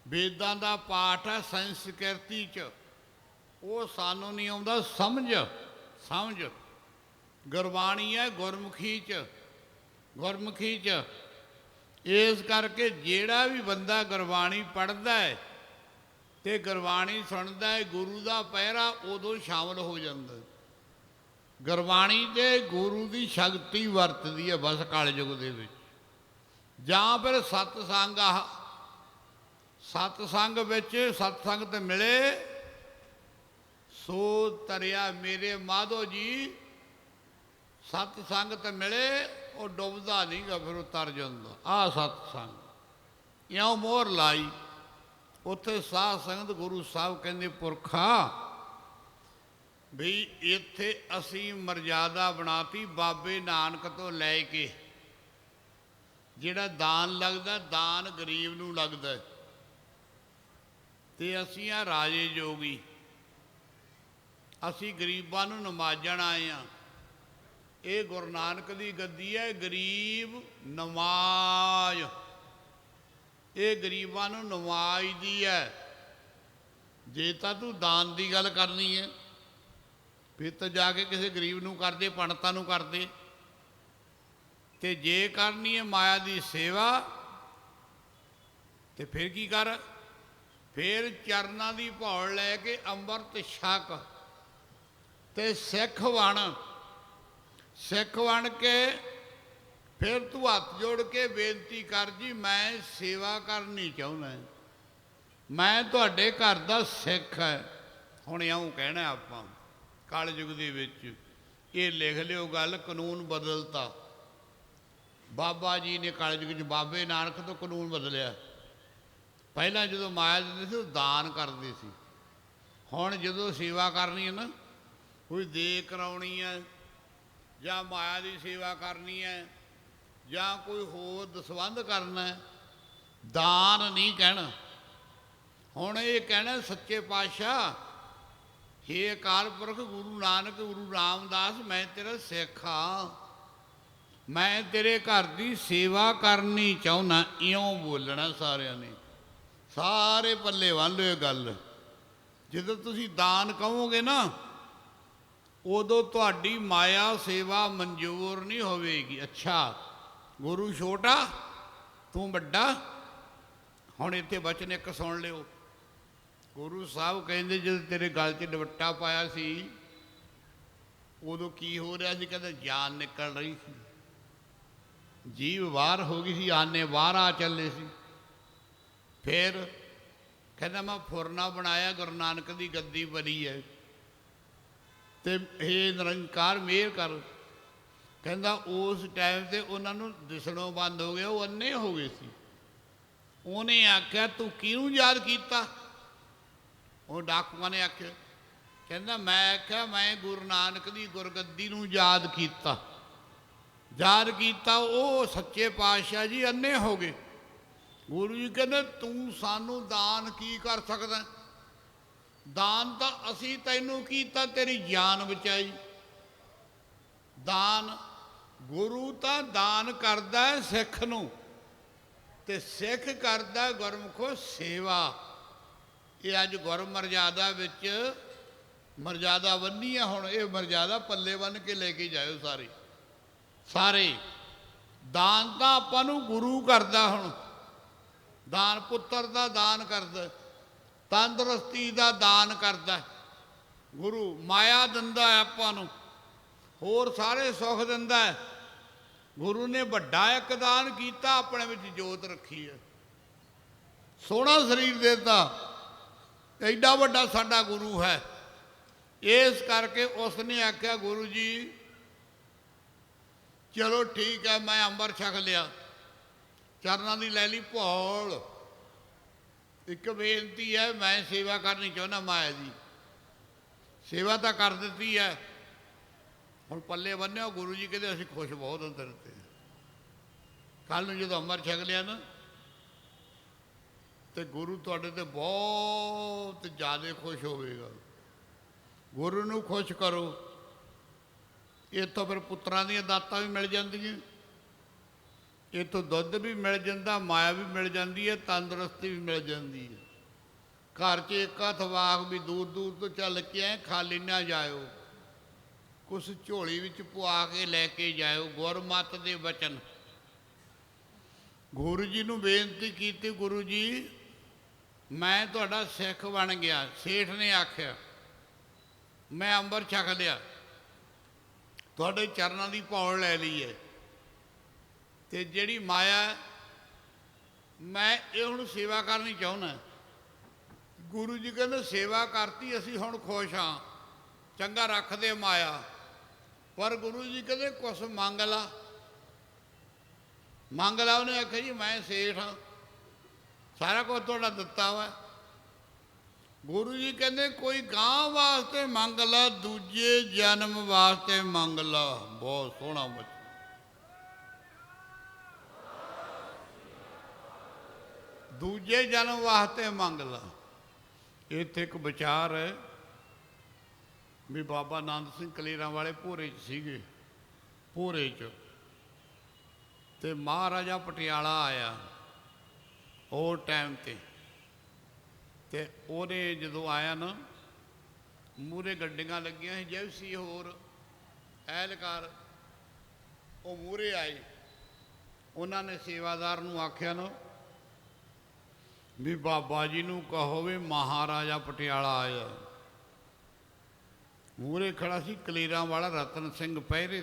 ਵੇਦਾਂ ਦਾ ਪਾਠ ਹੈ ਸੰਸਕ੍ਰਿਤੀ 'ਚ, ਉਹ ਸਾਨੂੰ ਨਹੀਂ ਆਉਂਦਾ ਸਮਝ। ਗੁਰਬਾਣੀ ਹੈ ਗੁਰਮੁਖੀ 'ਚ, ਗੁਰਮੁਖੀ 'ਚ। ਇਸ ਕਰਕੇ ਜਿਹੜਾ ਵੀ ਬੰਦਾ ਗੁਰਬਾਣੀ ਪੜ੍ਹਦਾ ਹੈ ਅਤੇ ਗੁਰਬਾਣੀ ਸੁਣਦਾ ਹੈ, ਗੁਰੂ ਦਾ ਪਹਿਰਾ ਉਦੋਂ ਸ਼ਾਮਲ ਹੋ ਜਾਂਦਾ। ਗੁਰਬਾਣੀ ਤੇ ਗੁਰੂ ਦੀ ਸ਼ਕਤੀ ਵਰਤਦੀ ਹੈ ਬਸ ਕਲਯੁਗ ਦੇ ਵਿੱਚ। ਜਾਂ ਫਿਰ ਸਤਸੰਗ, ਸਤਸੰਗ ਵਿੱਚ ਸਤਸੰਗਤ ਮਿਲੇ ਸੋ ਤਰਿਆ ਮੇਰੇ ਮਾਧੋ ਜੀ। ਸਤਸੰਗਤ ਮਿਲੇ ਉਹ ਡੁੱਬਦਾ ਨਹੀਂ ਗਾ, ਫਿਰ ਉਹ ਤਰ ਜਾਂਦਾ। ਆਹ ਸਤਸੰਗ ਇਉਂ ਮੋਹਰ ਲਾਈ। ਉੱਥੇ ਸਾਧ ਸੰਗਤ ਗੁਰੂ ਸਾਹਿਬ ਕਹਿੰਦੇ ਪੁਰਖਾ ਵੀ ਇੱਥੇ ਅਸੀਂ ਮਰਜ਼ਾਦਾ ਬਣਾਤੀ ਬਾਬੇ ਨਾਨਕ ਤੋਂ ਲੈ ਕੇ। ਜਿਹੜਾ ਦਾਨ ਲੱਗਦਾ, ਦਾਨ ਗਰੀਬ ਨੂੰ ਲੱਗਦਾ, ਅਤੇ ਅਸੀਂ ਆ ਰਾਜੇ ਜੋਗੀ, ਅਸੀਂ ਗਰੀਬਾਂ ਨੂੰ ਨਵਾਜਣ ਆਏ ਹਾਂ। ਇਹ ਗੁਰੂ ਨਾਨਕ ਦੀ ਗੱਦੀ ਹੈ, ਗਰੀਬ ਨਵਾਜ। ਇਹ ਗਰੀਬਾਂ ਨੂੰ ਨਵਾਜਦੀ ਹੈ। ਜੇ ਤਾਂ ਤੂੰ ਦਾਨ ਦੀ ਗੱਲ ਕਰਨੀ ਹੈ ਫਿਰ ਤਾਂ ਜਾ ਕੇ ਕਿਸੇ ਗਰੀਬ ਨੂੰ ਕਰਦੇ, ਪੰਡਤਾਂ ਨੂੰ ਕਰਦੇ। ਅਤੇ ਜੇ ਕਰਨੀ ਹੈ ਮਾਇਆ ਦੀ ਸੇਵਾ ਤੇ ਫਿਰ ਕੀ ਕਰ, ਫਿਰ ਚਰਨਾਂ ਦੀ ਭੌੜ ਲੈ ਕੇ ਅੰਮ੍ਰਿਤ ਛਕ ਅਤੇ ਸਿੱਖ ਬਣ। ਸਿੱਖ ਬਣ ਕੇ ਫਿਰ ਤੂੰ ਹੱਥ ਜੋੜ ਕੇ ਬੇਨਤੀ ਕਰ, ਜੀ ਮੈਂ ਸੇਵਾ ਕਰਨੀ ਚਾਹੁੰਦਾ, ਮੈਂ ਤੁਹਾਡੇ ਘਰ ਦਾ ਸਿੱਖ ਹੈ। ਹੁਣ ਇਉਂ ਕਹਿਣਾ ਆਪਾਂ ਕਲਯੁਗ ਦੇ ਵਿੱਚ, ਇਹ ਲਿਖ ਲਿਓ ਗੱਲ, ਕਾਨੂੰਨ ਬਦਲਤਾ ਬਾਬਾ ਜੀ ਨੇ ਕਲਯੁਗ 'ਚ। ਬਾਬੇ ਨਾਨਕ ਤੋਂ ਕਾਨੂੰਨ ਬਦਲਿਆ। ਪਹਿਲਾਂ ਜਦੋਂ ਮਾਇਆ ਦਿੰਦੇ ਸੀ ਉਹ ਦਾਨ ਕਰਦੇ ਸੀ। ਹੁਣ ਜਦੋਂ ਸੇਵਾ ਕਰਨੀ ਹੈ ਨਾ, ਕੋਈ ਦੇ ਕਰਾਉਣੀ ਹੈ ਜਾਂ ਮਾਇਆ ਦੀ ਸੇਵਾ ਕਰਨੀ ਹੈ ਜਾਂ ਕੋਈ ਹੋਰ ਦਸਵੰਧ ਕਰਨਾ, ਦਾਨ ਨਹੀਂ ਕਹਿਣਾ। ਹੁਣ ਇਹ ਕਹਿਣਾ ਸੱਚੇ ਪਾਤਸ਼ਾਹ, ਹੇ ਅਕਾਲ ਪੁਰਖ ਗੁਰੂ ਨਾਨਕ, ਗੁਰੂ ਰਾਮਦਾਸ, ਮੈਂ ਤੇਰਾ ਸਿੱਖ ਹਾਂ, ਮੈਂ ਤੇਰੇ ਘਰ ਦੀ ਸੇਵਾ ਕਰਨੀ ਚਾਹੁੰਦਾ। ਇਉਂ ਬੋਲਣਾ ਸਾਰਿਆਂ ਨੇ, ਸਾਰੇ ਪੱਲੇ ਬੰਨ੍ਹ ਲਿਓ ਇਹ ਗੱਲ। ਜਦੋਂ ਤੁਸੀਂ ਦਾਨ ਕਹੋਗੇ ਨਾ, ਉਦੋਂ ਤੁਹਾਡੀ ਮਾਇਆ ਸੇਵਾ ਮਨਜ਼ੂਰ ਨਹੀਂ ਹੋਵੇਗੀ। ਅੱਛਾ, ਗੁਰੂ ਛੋਟਾ ਤੂੰ ਵੱਡਾ। ਹੁਣ ਇੱਥੇ ਬਚਨ ਇੱਕ ਸੁਣ ਲਿਓ। ਗੁਰੂ ਸਾਹਿਬ ਕਹਿੰਦੇ ਜਦੋਂ ਤੇਰੇ ਗਲ 'ਚ ਦੁਪੱਟਾ ਪਾਇਆ ਸੀ ਉਦੋਂ ਕੀ ਹੋ ਰਿਹਾ ਸੀ? ਕਹਿੰਦਾ ਜਾਨ ਨਿਕਲ ਰਹੀ ਸੀ, ਜੀਭ ਬਾਹਰ ਹੋ ਗਈ ਸੀ, ਆਨੇ ਬਾਹਰ ਆ ਚੱਲੇ ਸੀ। ਫਿਰ ਕਹਿੰਦਾ ਮੈਂ ਫੁਰਨਾ ਬਣਾਇਆ, ਗੁਰੂ ਨਾਨਕ ਦੀ ਗੱਦੀ ਬਣੀ ਹੈ ਅਤੇ ਇਹ ਨਿਰੰਕਾਰ ਮਿਹਰ ਕਰ। ਕਹਿੰਦਾ ਉਸ ਟਾਈਮ 'ਤੇ ਉਹਨਾਂ ਨੂੰ ਦਿਸਣੋਂ ਬੰਦ ਹੋ ਗਿਆ, ਉਹ ਅੰਨੇ ਹੋ ਗਏ ਸੀ। ਉਹਨੇ ਆਖਿਆ ਤੂੰ ਕਿਹਨੂੰ ਯਾਦ ਕੀਤਾ? ਉਹ ਡਾਕੂਆਂ ਨੇ ਆਖਿਆ, ਕਹਿੰਦਾ ਮੈਂ ਆਖਿਆ ਮੈਂ ਗੁਰੂ ਨਾਨਕ ਦੀ ਗੁਰਗੱਦੀ ਨੂੰ ਯਾਦ ਕੀਤਾ। ਯਾਦ ਕੀਤਾ, ਉਹ ਸੱਚੇ ਪਾਤਸ਼ਾਹ ਜੀ ਅੰਨੇ ਹੋ ਗਏ। ਗੁਰੂ ਜੀ ਕਹਿੰਦੇ ਤੂੰ ਸਾਨੂੰ ਦਾਨ ਕੀ ਕਰ ਸਕਦਾ? ਦਾਨ ਤਾਂ ਅਸੀਂ ਤੈਨੂੰ ਕੀਤਾ, ਤੇਰੀ ਜਾਨ ਬਚਾਈ। ਦਾਨ ਗੁਰੂ ਤਾਂ ਦਾਨ ਕਰਦਾ ਹੈ ਸਿੱਖ ਨੂੰ, ਅਤੇ ਸਿੱਖ ਕਰਦਾ ਗੁਰਮੁਖੋ ਸੇਵਾ। ਇਹ ਅੱਜ ਗੁਰ ਮਰਜ਼ਾਦਾ ਵਿੱਚ ਮਰਜ਼ਾਦਾ ਬੰਨੀ ਆ। ਹੁਣ ਇਹ ਮਰਜ਼ਾਦਾ ਪੱਲੇ ਬੰਨ੍ਹ ਕੇ ਲੈ ਕੇ ਜਾਇਓ ਸਾਰੇ ਸਾਰੇ। ਦਾਨ ਤਾਂ ਆਪਾਂ ਨੂੰ ਗੁਰੂ ਕਰਦਾ। ਹੁਣ ਦਾਨ ਪੁੱਤਰ ਦਾ ਦਾਨ ਕਰਦਾ, ਤੰਦਰੁਸਤੀ ਦਾ ਦਾਨ ਕਰਦਾ ਗੁਰੂ। ਮਾਇਆ ਦਿੰਦਾ ਆਪਾਂ ਨੂੰ, ਹੋਰ ਸਾਰੇ ਸੁੱਖ ਦਿੰਦਾ ਹੈ। ਗੁਰੂ ਨੇ ਵੱਡਾ ਇੱਕ ਦਾਨ ਕੀਤਾ, ਆਪਣੇ ਵਿੱਚ ਜੋਤ ਰੱਖੀ ਹੈ, ਸੋਹਣਾ ਸਰੀਰ ਦਿੱਤਾ। ਐਡਾ ਵੱਡਾ ਸਾਡਾ ਗੁਰੂ ਹੈ। ਇਸ ਕਰਕੇ ਉਸ ਨੇ ਆਖਿਆ ਗੁਰੂ ਜੀ ਚਲੋ ਠੀਕ ਹੈ, ਮੈਂ ਅੰਮ੍ਰਿਤ ਛਕ ਲਿਆ, ਚਰਨਾਂ ਦੀ ਲੈ ਲਈ ਭੌਲ। ਇੱਕ ਬੇਨਤੀ ਹੈ, ਮੈਂ ਸੇਵਾ ਕਰਨੀ ਚਾਹੁੰਦਾ ਮਾਇਆ ਦੀ। ਸੇਵਾ ਤਾਂ ਕਰ ਦਿੱਤੀ ਹੈ, ਹੁਣ ਪੱਲੇ ਬੰਨਿਓ। ਗੁਰੂ ਜੀ ਕਹਿੰਦੇ ਅਸੀਂ ਖੁਸ਼ ਬਹੁਤ ਅੰਦਰ ਤੇ। ਕੱਲ੍ਹ ਨੂੰ ਜਦੋਂ ਅੰਮ੍ਰਿਤ ਛਕ ਲਿਆ ਨਾ, ਤੇ ਗੁਰੂ ਤੁਹਾਡੇ ਤੇ ਬਹੁਤ ਜ਼ਿਆਦਾ ਖੁਸ਼ ਹੋਵੇਗਾ। ਗੁਰੂ ਨੂੰ ਖੁਸ਼ ਕਰੋ। ਇੱਥੋਂ ਫਿਰ ਪੁੱਤਰਾਂ ਦੀਆਂ ਦਾਤਾਂ ਵੀ ਮਿਲ ਜਾਂਦੀਆਂ, ਇੱਥੋਂ ਦੁੱਧ ਵੀ ਮਿਲ ਜਾਂਦਾ, ਮਾਇਆ ਵੀ ਮਿਲ ਜਾਂਦੀ ਹੈ, ਤੰਦਰੁਸਤੀ ਵੀ ਮਿਲ ਜਾਂਦੀ ਹੈ। ਘਰ 'ਚ ਇੱਕ ਹੱਥ ਵਾਗ ਵੀ ਦੂਰ ਦੂਰ ਤੋਂ ਚੱਲ ਕੇ ਆਏ, ਖਾਲੀ ਨਾ ਜਾਇਓ, ਕੁਛ ਝੋਲੀ ਵਿੱਚ ਪੁਆ ਕੇ ਲੈ ਕੇ ਜਾਇਓ। ਗੁਰਮਤਿ ਦੇ ਵਚਨ ਗੁਰੂ ਜੀ ਨੂੰ ਬੇਨਤੀ ਕੀਤੀ, ਗੁਰੂ ਜੀ ਮੈਂ ਤੁਹਾਡਾ ਸਿੱਖ ਬਣ ਗਿਆ। ਸੇਠ ਨੇ ਆਖਿਆ ਮੈਂ ਅੰਮ੍ਰਿਤ ਛਕ ਲਿਆ, ਤੁਹਾਡੇ ਚਰਨਾਂ ਦੀ ਭੌਲ ਲੈ ਲਈ ਹੈ, ਤੇ ਜਿਹੜੀ ਮਾਇਆ ਮੈਂ ਇਹ ਹੁਣ ਸੇਵਾ ਕਰਨੀ ਚਾਹੁੰਦਾ। ਗੁਰੂ ਜੀ ਕਹਿੰਦੇ ਸੇਵਾ ਕਰਤੀ, ਅਸੀਂ ਹੁਣ ਖੁਸ਼ ਹਾਂ, ਚੰਗਾ ਰੱਖਦੇ ਮਾਇਆ। ਪਰ ਗੁਰੂ ਜੀ ਕਹਿੰਦੇ ਕੁਛ ਮੰਗ ਲਾ। ਮੰਗ ਲਾ। ਉਹਨੇ ਆਖਿਆ ਜੀ ਮੈਂ ਸੇਠ ਹਾਂ, ਸਾਰਾ ਕੁਝ ਤੁਹਾਡਾ ਦਿੱਤਾ ਵਾ। ਗੁਰੂ ਜੀ ਕਹਿੰਦੇ ਕੋਈ ਗਾਂ ਵਾਸਤੇ ਮੰਗ ਲਾ, ਦੂਜੇ ਜਨਮ ਵਾਸਤੇ ਮੰਗ ਲਾ। ਬਹੁਤ ਸੋਹਣਾ ਬਚਨ। ਦੂਜੇ ਜਨਮ ਵਾਸਤੇ ਮੰਗ ਲਾ। ਇੱਥੇ ਇੱਕ ਵਿਚਾਰ ਹੈ ਵੀ ਬਾਬਾ ਆਨੰਦ ਸਿੰਘ ਕਲੇਰਾਂ ਵਾਲੇ ਭੋਰੇ 'ਚ ਸੀਗੇ, ਭੋਰੇ 'ਚ, ਤੇ ਮਹਾਰਾਜਾ ਪਟਿਆਲਾ ਆਇਆ ਉਹ ਟਾਈਮ ਤੇ ਉਹਨੇ ਜਦੋਂ ਆਇਆ ਨਾ, ਮੂਹਰੇ ਗੱਡੀਆਂ ਲੱਗੀਆਂ ਸੀ, ਜੈਸੀ ਹੋਰ ਐਲਕਾਰ, ਉਹ ਮੂਹਰੇ ਆਏ। ਉਹਨਾਂ ਨੇ ਸੇਵਾਦਾਰ ਨੂੰ ਆਖਿਆ ਨਾ ਵੀ ਬਾਬਾ ਜੀ ਨੂੰ ਕਹੋ ਵੀ ਮਹਾਰਾਜਾ ਪਟਿਆਲਾ ਆਇਆ। ਮੂਹਰੇ ਖੜਾ ਸੀ ਕਲੇਰਾਂ ਵਾਲਾ ਰਤਨ ਸਿੰਘ ਪਹਿਰੇ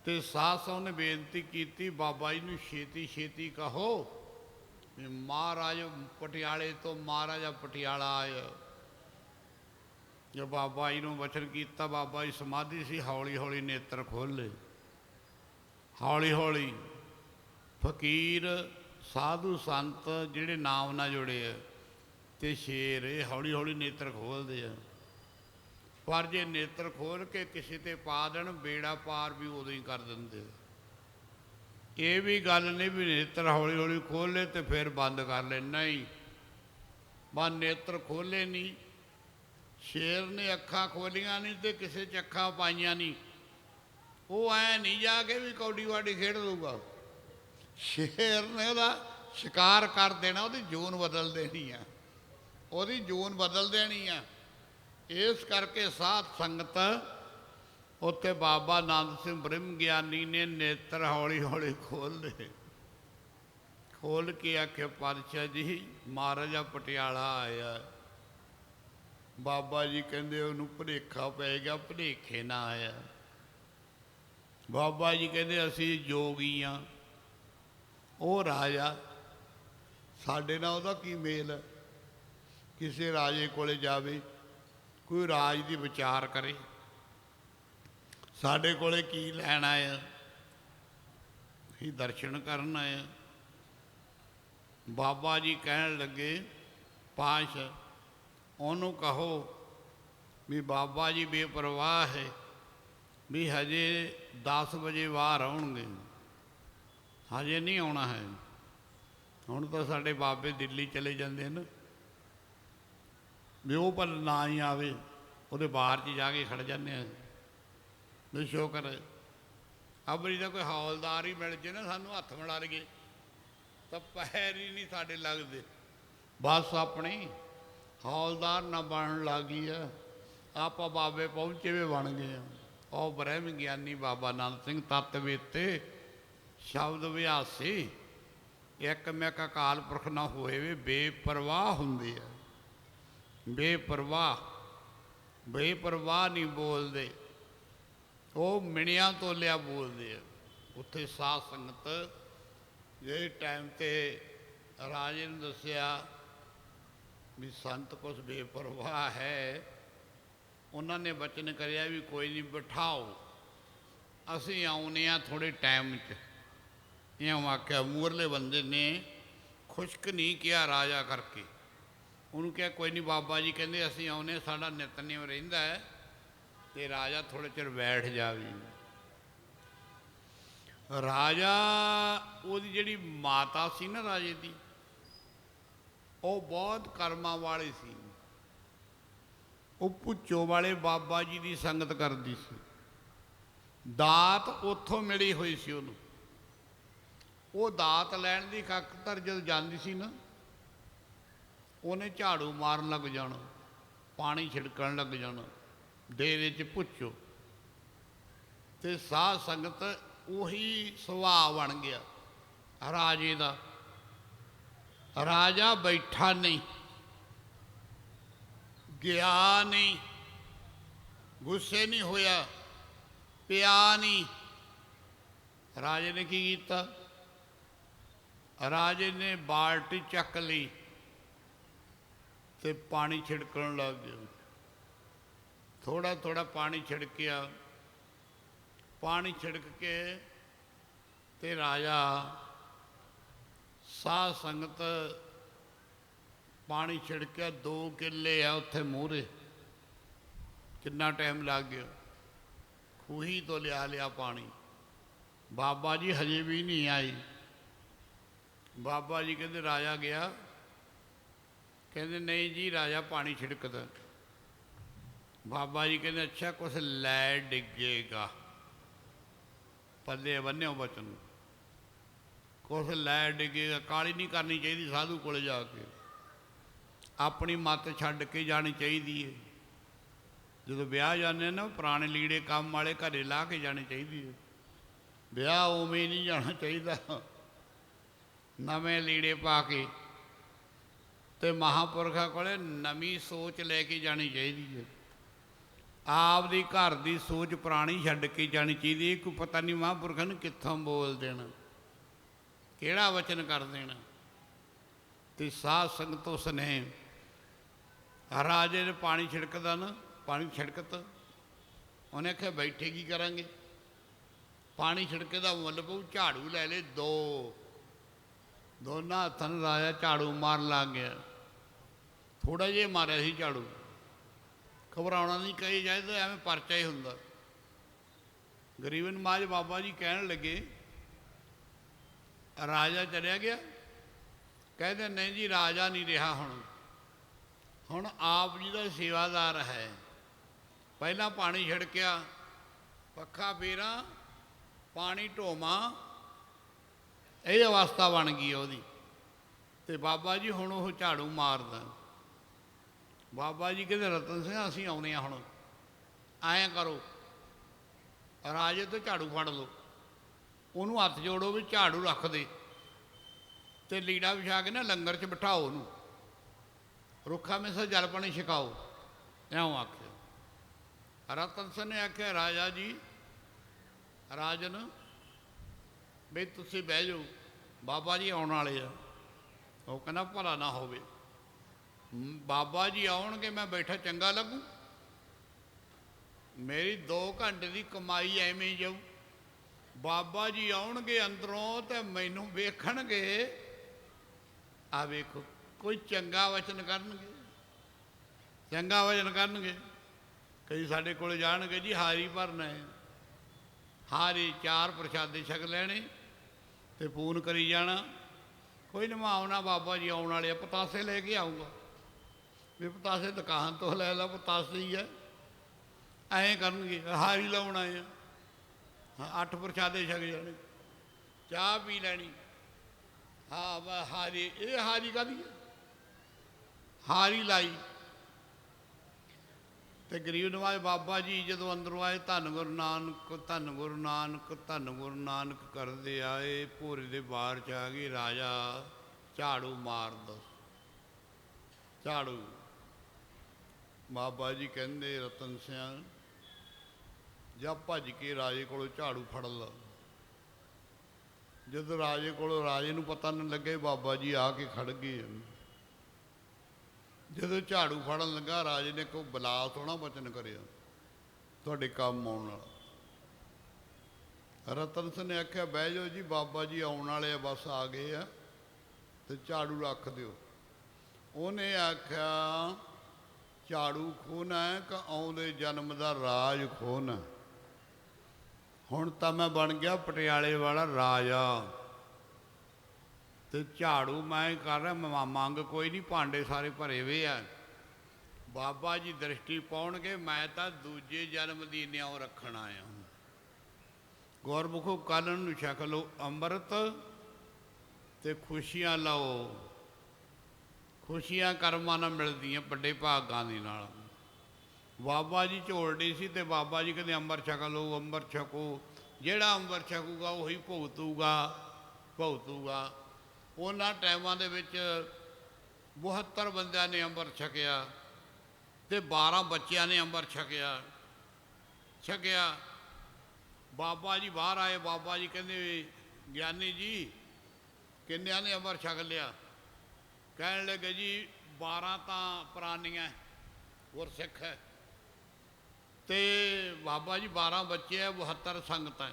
ਤੇ ਸਾਧ ਨੇ ਬੇਨਤੀ ਕੀਤੀ ਬਾਬਾ ਜੀ ਨੂੰ ਛੇਤੀ ਛੇਤੀ ਕਹੋ ਵੀ ਮਹਾਰਾਜ ਪਟਿਆਲੇ ਤੋਂ ਮਹਾਰਾਜਾ ਪਟਿਆਲਾ ਆਇਆ। ਜੋ ਬਾਬਾ ਜੀ ਨੂੰ ਵਚਨ ਕੀਤਾ, ਬਾਬਾ ਜੀ ਸਮਾਧੀ ਸੀ, ਹੌਲੀ ਹੌਲੀ ਨੇਤਰ ਖੋਲ੍ਹੇ। ਹੌਲੀ ਹੌਲੀ ਫਕੀਰ ਸਾਧੂ ਸੰਤ ਜਿਹੜੇ ਨਾਮ ਨਾਲ ਜੁੜੇ ਆ ਤੇ ਸ਼ੇਰ, ਇਹ ਹੌਲੀ ਹੌਲੀ ਨੇਤਰ ਖੋਲ੍ਹਦੇ ਆ। ਪਰ ਜੇ ਨੇਤਰ ਖੋਲ੍ਹ ਕੇ ਕਿਸੇ ਤੇ ਪਾ ਦੇਣ, ਬੇੜਾ ਪਾਰ ਵੀ ਉਦੋਂ ਹੀ ਕਰ ਦਿੰਦੇ। ਇਹ ਵੀ ਗੱਲ ਨਹੀਂ ਵੀ ਨੇਤਰ ਹੌਲੀ ਹੌਲੀ ਖੋਲ੍ਹੇ ਤੇ ਫਿਰ ਬੰਦ ਕਰ ਲੈ, ਨਹੀਂ। ਬਸ ਨੇਤਰ ਖੋਲ੍ਹੇ ਨਹੀਂ। ਸ਼ੇਰ ਨੇ ਅੱਖਾਂ ਖੋਲ੍ਹੀਆਂ ਨਹੀਂ ਤੇ ਕਿਸੇ 'ਚ ਅੱਖਾਂ ਪਾਈਆਂ ਨਹੀਂ। ਉਹ ਐਂ ਨਹੀਂ ਜਾ ਕੇ ਵੀ ਕੌਡੀ ਵਾਡੀ ਖੇਡ ਲੂਗਾ। ਸ਼ੇਰ ਨੇ ਉਹਦਾ ਸ਼ਿਕਾਰ ਕਰ ਦੇਣਾ, ਉਹਦੀ ਜੂਨ ਬਦਲ ਦੇਣੀ ਆ, ਉਹਦੀ ਜੂਨ ਬਦਲ ਦੇਣੀ ਆ। ਇਸ ਕਰਕੇ ਸਾਧ ਸੰਗਤ ਉੱਥੇ ਬਾਬਾ ਆਨੰਦ ਸਿੰਘ ਬ੍ਰਹਮ ਗਿਆਨੀ ਨੇ ਨੇਤਰ ਹੌਲੀ ਹੌਲੀ ਖੋਲ੍ਹੇ। ਖੋਲ੍ਹ ਕੇ ਆਖਿਆ ਪਾਤਸ਼ਾਹ ਜੀ ਮਹਾਰਾਜਾ ਪਟਿਆਲਾ ਆਇਆ। ਬਾਬਾ ਜੀ ਕਹਿੰਦੇ ਉਹਨੂੰ ਭੁਲੇਖਾ ਪੈ ਗਿਆ, ਭੁਲੇਖੇ ਨਾ ਆਇਆ। ਬਾਬਾ ਜੀ ਕਹਿੰਦੇ ਅਸੀਂ ਜੋਗੀ ਹਾਂ, ਉਹ ਰਾਜਾ, ਸਾਡੇ ਨਾਲ ਉਹਦਾ ਕੀ ਮੇਲ ਹੈ? ਕਿਸੇ ਰਾਜੇ ਕੋਲੇ ਜਾਵੇ, ਕੋਈ ਰਾਜ ਦੀ ਵਿਚਾਰ ਕਰੇ, ਸਾਡੇ ਕੋਲੇ ਕੀ ਲੈਣ ਆਇਆ? ਅਸੀਂ ਦਰਸ਼ਨ ਕਰਨ ਆਏ। ਬਾਬਾ ਜੀ ਕਹਿਣ ਲੱਗੇ ਪਾਸ਼ ਉਹਨੂੰ ਕਹੋ ਵੀ ਬਾਬਾ ਜੀ ਬੇਪਰਵਾਹ ਹੈ, ਵੀ ਹਜੇ 10 ਵਜੇ ਬਾਹਰ ਆਉਣਗੇ, ਹਜੇ ਨਹੀਂ ਆਉਣਾ ਹੈ। ਹੁਣ ਤਾਂ ਸਾਡੇ ਬਾਬੇ ਦਿੱਲੀ ਚਲੇ ਜਾਂਦੇ ਨੇ, ਵੀ ਉਹ ਪਰ ਨਾ ਹੀ ਆਵੇ, ਉਹਦੇ ਬਾਹਰ 'ਚ ਜਾ ਕੇ ਖੜ ਜਾਂਦੇ ਆ। ਵੀ ਸ਼ੁਕਰ ਹੈ ਅਬਰੀ ਦਾ ਕੋਈ ਹੌਲਦਾਰ ਹੀ ਮਿਲ ਜੇ ਨਾ, ਸਾਨੂੰ ਹੱਥ ਮਿਲਾ ਲਈਏ ਤਾਂ ਪੈਰ ਹੀ ਨਹੀਂ ਸਾਡੇ ਲੱਗਦੇ। ਬਸ ਆਪਣੀ ਹੌਲਦਾਰ ਨਾ ਬਣਨ ਲੱਗ ਗਈ ਆ, ਆਪਾਂ ਬਾਬੇ ਪਹੁੰਚੇ ਵੀ ਬਣ ਗਏ ਆ। ਉਹ ਬ੍ਰਹਮ ਗਿਆਨੀ ਬਾਬਾ ਆਨੰਦ ਸਿੰਘ ਤਤਵੇਤੇ ਸ਼ਬਦ ਵਿਆਸੀ, ਇੱਕ ਮਿਕ ਅਕਾਲ ਪੁਰਖ ਨਾ ਹੋਏ ਵੇ ਬੇਪਰਵਾਹ ਹੁੰਦੇ ਆ। ਬੇਪਰਵਾਹ ਨਹੀਂ ਬੋਲਦੇ, ਉਹ ਮਿਣਿਆਂ ਤੋਲਿਆ ਬੋਲਦੇ ਆ। ਉੱਥੇ ਸਾਧ ਸੰਗਤ ਜਿਹੜੇ ਟਾਈਮ 'ਤੇ ਰਾਜੇ ਨੂੰ ਦੱਸਿਆ ਵੀ ਸੰਤ ਕੁਛ ਬੇਪਰਵਾਹ ਹੈ। ਉਹਨਾਂ ਨੇ ਬਚਨ ਕਰਿਆ ਵੀ ਕੋਈ ਨਹੀਂ, ਬਿਠਾਓ, ਅਸੀਂ ਆਉਂਦੇ ਹਾਂ ਥੋੜ੍ਹੇ ਟਾਈਮ 'ਚ। ਇਉਂ ਆਖਿਆ। ਮੂਹਰਲੇ ਬੰਦੇ ਨੇ ਖੁਸ਼ਕ ਨਹੀਂ ਕਿਹਾ ਰਾਜਾ ਕਰਕੇ, ਉਹਨੂੰ ਕਿਹਾ ਕੋਈ ਨਹੀਂ ਬਾਬਾ ਜੀ ਕਹਿੰਦੇ ਅਸੀਂ ਆਉਂਦੇ, ਸਾਡਾ ਨਿਤਨੇਮ ਰਹਿੰਦਾ ਹੈ, ਤੇ ਰਾਜਾ ਥੋੜ੍ਹੇ ਚਿਰ ਬੈਠ ਜਾਵੇ। ਰਾਜਾ, ਉਹਦੀ ਜਿਹੜੀ ਮਾਤਾ ਸੀ ਨਾ ਰਾਜੇ ਦੀ, ਉਹ ਬਹੁਤ ਕਰਮਾਂ ਵਾਲੀ ਸੀ। ਉਹ ਭੁੱਚੋ ਵਾਲੇ ਬਾਬਾ ਜੀ ਦੀ ਸੰਗਤ ਕਰਦੀ ਸੀ। ਦਾਤ ਉੱਥੋਂ ਮਿਲੀ ਹੋਈ ਸੀ ਉਹਨੂੰ। ਉਹ ਦਾਤ ਲੈਣ ਦੀ ਖਾਤਰ ਜਦ ਜਾਂਦੀ ਸੀ ਨਾ, ਉਹਨੇ ਝਾੜੂ ਮਾਰਨ ਲੱਗ ਜਾਣਾ, ਪਾਣੀ ਛਿੜਕਣ ਲੱਗ ਜਾਣਾ ਡੇਰੇ 'ਚ ਭੁੱਚੋ, ਤੇ ਸਾਧ ਸੰਗਤ ਉਹੀ ਸੁਭਾਅ ਬਣ ਗਿਆ ਰਾਜੇ ਦਾ। ਰਾਜਾ ਬੈਠਾ ਨਹੀਂ, ਗਿਆ ਨਹੀਂ, ਗੁੱਸੇ ਨਹੀਂ ਹੋਇਆ, ਪਿਆ ਨਹੀਂ। ਰਾਜੇ ਨੇ ਕੀ ਕੀਤਾ? ਰਾਜੇ ਨੇ ਬਾਲਟੀ ਚੱਕ ਲਈ ਤੇ ਪਾਣੀ ਛਿੜਕਣ ਲੱਗ ਗਿਆ। ਥੋੜਾ ਥੋੜਾ ਪਾਣੀ ਛਿੜਕਿਆ। ਪਾਣੀ ਛਿੜਕ ਕੇ ਤੇ ਰਾਜਾ, ਸਾਧ ਸੰਗਤ, ਪਾਣੀ ਛਿੜਕਿਆ। 2 ਕਿੱਲੇ ਆ ਉੱਥੇ ਮੂਹਰੇ। ਕਿੰਨਾ ਟਾਈਮ ਲੱਗ ਗਿਆ। ਖੂਹੀ ਤੋਂ ਲਿਆ ਪਾਣੀ। ਬਾਬਾ ਜੀ ਹਜੇ ਵੀ ਨਹੀਂ ਆਈ। ਬਾਬਾ ਜੀ ਕਹਿੰਦੇ ਰਾਜਾ ਗਿਆ? ਕਹਿੰਦੇ ਨਹੀਂ ਜੀ, ਰਾਜਾ ਪਾਣੀ ਛਿੜਕਦਾ। ਬਾਬਾ ਜੀ ਕਹਿੰਦੇ ਅੱਛਾ, ਕੁਛ ਲੈ ਡਿੱਗੇਗਾ। ਪੱਲੇ ਬੰਨਿਓ ਬਚਨ, ਕੁਛ ਲੈ ਡਿੱਗੇਗਾ। ਕਾਹਲੀ ਨਹੀਂ ਕਰਨੀ ਚਾਹੀਦੀ ਸਾਧੂ ਕੋਲ ਜਾ ਕੇ, ਆਪਣੀ ਮੱਤ ਛੱਡ ਕੇ ਜਾਣੀ ਚਾਹੀਦੀ ਹੈ। ਜਦੋਂ ਵਿਆਹ ਜਾਂਦੇ ਨਾ, ਪੁਰਾਣੇ ਲੀੜੇ ਕੰਮ ਵਾਲੇ ਘਰੇ ਲਾ ਕੇ ਜਾਣੀ ਚਾਹੀਦੀ ਹੈ। ਵਿਆਹ ਉਵੇਂ ਨਹੀਂ ਜਾਣਾ ਚਾਹੀਦਾ, ਨਵੇਂ ਲੀੜੇ ਪਾ ਕੇ। ਤੇ ਮਹਾਂਪੁਰਖਾਂ ਕੋਲੇ ਨਵੀਂ ਸੋਚ ਲੈ ਕੇ ਜਾਣੀ ਚਾਹੀਦੀ ਹੈ। ਆਪ ਦੀ ਘਰ ਦੀ ਸੋਚ ਪੁਰਾਣੀ ਛੱਡ ਕੇ ਜਾਣੀ ਚਾਹੀਦੀ ਹੈ। ਕੋਈ ਪਤਾ ਨਹੀਂ ਮਹਾਂਪੁਰਖਾਂ ਨੂੰ ਕਿੱਥੋਂ ਬੋਲ ਦੇਣਾ, ਕਿਹੜਾ ਵਚਨ ਕਰ ਦੇਣਾ। ਤੇ ਸਾਧ ਸੰਗਤ ਉਸ ਨੇ, ਰਾਜੇ ਨੇ ਪਾਣੀ ਛਿੜਕਦਾ ਨਾ, ਪਾਣੀ ਛਿੜਕਤ, ਉਹਨੇ ਆਖਿਆ ਬੈਠੇ ਕੀ ਕਰਾਂਗੇ। ਪਾਣੀ ਛਿੜਕੇ ਦਾ ਮੁੱਲ ਪਊ। ਝਾੜੂ ਲੈ ਲੈ 2। ਦੋਨਾਂ ਹੱਥਾਂ ਨੂੰ ਰਾਜਾ ਝਾੜੂ ਮਾਰਨ ਲੱਗ ਗਿਆ। ਥੋੜ੍ਹਾ ਜਿਹਾ ਮਾਰਿਆ ਸੀ ਝਾੜੂ। ਘਬਰਾਉਣਾ ਨਹੀਂ ਕਹੀ ਜਾਏ ਤਾਂ ਐਵੇਂ ਪਰਚਾ ਹੀ ਹੁੰਦਾ। ਗਰੀਬ ਨਵਾਜ ਬਾਬਾ ਜੀ ਕਹਿਣ ਲੱਗੇ, ਰਾਜਾ ਚਲਿਆ ਗਿਆ? ਕਹਿੰਦੇ ਨਹੀਂ ਜੀ, ਰਾਜਾ ਨਹੀਂ ਰਿਹਾ ਹੁਣ ਆਪ ਜੀ ਦਾ ਸੇਵਾਦਾਰ ਹੈ। ਪਹਿਲਾਂ ਪਾਣੀ ਛਿੜਕਿਆ, ਪੱਖਾ ਫੇਰਾਂ, ਪਾਣੀ ਢੋਵਾਂ, ਇਹ ਅਵਸਥਾ ਬਣ ਗਈ ਉਹਦੀ। ਤੇ ਬਾਬਾ ਜੀ ਹੁਣ ਉਹ ਝਾੜੂ ਮਾਰਦਾ। ਬਾਬਾ ਜੀ ਕਹਿੰਦੇ ਰਤਨ ਸਿੰਘ ਅਸੀਂ ਆਉਂਦੇ ਹਾਂ, ਹੁਣ ਐਂ ਕਰੋ, ਰਾਜੇ ਤੋਂ ਝਾੜੂ ਫੜ ਲਓ, ਉਹਨੂੰ ਹੱਥ ਜੋੜੋ ਵੀ ਝਾੜੂ ਰੱਖ ਦੇ, ਤੇ ਲੀੜਾ ਵਿਛਾ ਕੇ ਨਾ ਲੰਗਰ 'ਚ ਬਿਠਾਓ ਉਹਨੂੰ, ਰੁੱਖਾ ਮੇਸਾ ਜਲ ਪਾਣੀ ਛਕਾਓ। ਇਉਂ ਆਖਿਆ। ਰਤਨ ਸਿੰਘ ਨੇ ਆਖਿਆ ਰਾਜਾ ਜੀ, ਰਾਜਨ ਬਈ ਤੁਸੀਂ ਬਹਿ ਜਾਓ, ਬਾਬਾ ਜੀ ਆਉਣ ਵਾਲੇ ਆ। ਉਹ ਕਹਿੰਦਾ ਭਲਾ ਨਾ ਹੋਵੇ, ਬਾਬਾ ਜੀ ਆਉਣਗੇ ਮੈਂ ਬੈਠਾ ਚੰਗਾ ਲੱਗੂ? ਮੇਰੀ 2 ਘੰਟੇ ਦੀ ਕਮਾਈ ਐਵੇਂ ਹੀ ਜਾਊ। ਬਾਬਾ ਜੀ ਆਉਣਗੇ ਅੰਦਰੋਂ ਤੇ ਮੈਨੂੰ ਵੇਖਣਗੇ, ਆ ਵੇਖੋ ਕੋਈ ਚੰਗਾ ਵਚਨ ਕਰਨਗੇ, ਚੰਗਾ ਵਚਨ ਕਰਨਗੇ। ਕਈ ਸਾਡੇ ਕੋਲ ਜਾਣਗੇ ਜੀ ਹਾਰੀ ਭਰਨਾ ਹੈ, ਹਾਰੀ 4 ਪ੍ਰਸ਼ਾਦੇ ਛਕ ਲੈਣੇ ਤੇ ਫੋਨ ਕਰੀ ਜਾਣਾ, ਕੋਈ ਨਾ ਮੈਂ ਆਉਣਾ, ਬਾਬਾ ਜੀ ਆਉਣ ਵਾਲੇ ਆ, ਪਤਾਸੇ ਲੈ ਕੇ ਆਊਗਾ। ਵੀ ਪਤਾਸੇ ਦੁਕਾਨ ਤੋਂ ਲੈ ਲਾ, ਪਤਾਸੇ ਹੀ ਹੈ। ਐਂ ਕਰਨਗੇ, ਹਾਰੀ ਲਾਉਣ ਆਏ ਆ। 8 ਪ੍ਰਸ਼ਾਦੇ ਛਕ ਜਾਣੇ, ਚਾਹ ਪੀ ਲੈਣੀ। ਹਾਂ ਹਾਰੀ, ਇਹ ਹਾਰੀ ਕਾਹਦੀ ਹੈ? ਹਾਰੀ ਲਾਈ। ਤੇ ਗਰੀਬ ਨਵਾਜ ਬਾਬਾ ਜੀ ਜਦੋਂ ਅੰਦਰੋਂ ਆਏ, ਧੰਨ ਗੁਰੂ ਨਾਨਕ, ਧੰਨ ਗੁਰੂ ਨਾਨਕ, ਧੰਨ ਗੁਰੂ ਨਾਨਕ ਕਰਦੇ ਆਏ। ਭੋਰੇ ਦੇ ਬਾਹਰ 'ਚ ਆ ਗਏ। ਰਾਜਾ ਝਾੜੂ ਮਾਰਦਾ, ਝਾੜੂ। ਬਾਬਾ ਜੀ ਕਹਿੰਦੇ ਰਤਨ ਸਿੰਘ ਜਾ ਭੱਜ ਕੇ ਰਾਜੇ ਕੋਲੋਂ ਝਾੜੂ ਫੜ ਲਾ। ਜਦੋਂ ਰਾਜੇ ਕੋਲੋਂ, ਰਾਜੇ ਨੂੰ ਪਤਾ ਨਹੀਂ ਲੱਗੇ ਬਾਬਾ ਜੀ ਆ ਕੇ ਖੜ ਗਏ। ਜਦੋਂ ਝਾੜੂ ਫੜਨ ਲੱਗਾ ਰਾਜੇ ਨੇ ਕੋਈ ਬਲਾ ਸੋਹਣਾ ਬਚਨ ਕਰਿਆ ਤੁਹਾਡੇ ਕੰਮ ਆਉਣ ਵਾਲਾ। ਰਤਨ ਸਿੰਘ ਨੇ ਆਖਿਆ ਬਹਿ ਜਾਓ ਜੀ, ਬਾਬਾ ਜੀ ਆਉਣ ਵਾਲੇ ਆ, ਬਸ ਆ ਗਏ ਆ, ਤੇ ਝਾੜੂ ਰੱਖ ਦਿਓ। ਉਹਨੇ ਆਖਿਆ ਝਾੜੂ ਖੋਹਣਾ ਹੈ ਕਿ ਆਉਂਦੇ ਜਨਮ ਦਾ ਰਾਜ ਖੋਹਣਾ। ਹੁਣ ਤਾਂ ਮੈਂ ਬਣ ਗਿਆ ਪਟਿਆਲੇ ਵਾਲਾ ਰਾਜਾ, ਤੇ ਝਾੜੂ ਮੈਂ ਕਰ ਰਿਹਾ, ਮੰਗ ਕੋਈ ਨਹੀਂ, ਭਾਂਡੇ ਸਾਰੇ ਭਰੇ ਵੇ ਆ। ਬਾਬਾ ਜੀ ਦ੍ਰਿਸ਼ਟੀ ਪਾਉਣਗੇ, ਮੈਂ ਤਾਂ ਦੂਜੇ ਜਨਮ ਦੀ ਨਿਉ ਰੱਖਣ ਆਇਆ। ਗੁਰਮੁਖੋ ਕੱਲ੍ਹ ਨੂੰ ਛਕ ਲਓ ਅੰਮ੍ਰਿਤ ਤੇ ਖੁਸ਼ੀਆਂ ਲਓ। ਖੁਸ਼ੀਆਂ ਕਰਮਾਂ ਨਾਲ ਮਿਲਦੀਆਂ, ਵੱਡੇ ਭਾਗਾਂ ਦੇ ਨਾਲ। ਬਾਬਾ ਜੀ ਝੋਲਦੀ ਸੀ ਤੇ ਬਾਬਾ ਜੀ ਕਹਿੰਦੇ ਅੰਮ੍ਰਿਤ ਛਕ ਲਓ, ਅੰਮ੍ਰਿਤ ਛਕੋ। ਜਿਹੜਾ ਅੰਮ੍ਰਿਤ ਛਕੂਗਾ ਉਹੀ ਭੁਗਤੂਗਾ। ਉਹਨਾਂ ਟਾਈਮਾਂ ਦੇ ਵਿੱਚ 72 ਬੰਦਿਆਂ ਨੇ ਅੰਮ੍ਰਿਤ ਛਕਿਆ ਤੇ 12 ਬੱਚਿਆਂ ਨੇ ਅੰਮ੍ਰਿਤ ਛਕਿਆ। ਬਾਬਾ ਜੀ ਬਾਹਰ ਆਏ। ਬਾਬਾ ਜੀ ਕਹਿੰਦੇ ਗਿਆਨੀ ਜੀ ਕਿੰਨਿਆਂ ਨੇ ਅੰਮ੍ਰਿਤ ਛਕ ਲਿਆ? ਕਹਿਣ ਲੱਗੇ ਜੀ 12 ਤਾਂ ਪੁਰਾਣੀਆਂ ਗੁਰਸਿੱਖ ਹੈ, ਤੇ ਬਾਬਾ ਜੀ 12 ਬੱਚੇ ਹੈ, 72 ਸੰਗਤ ਹੈ।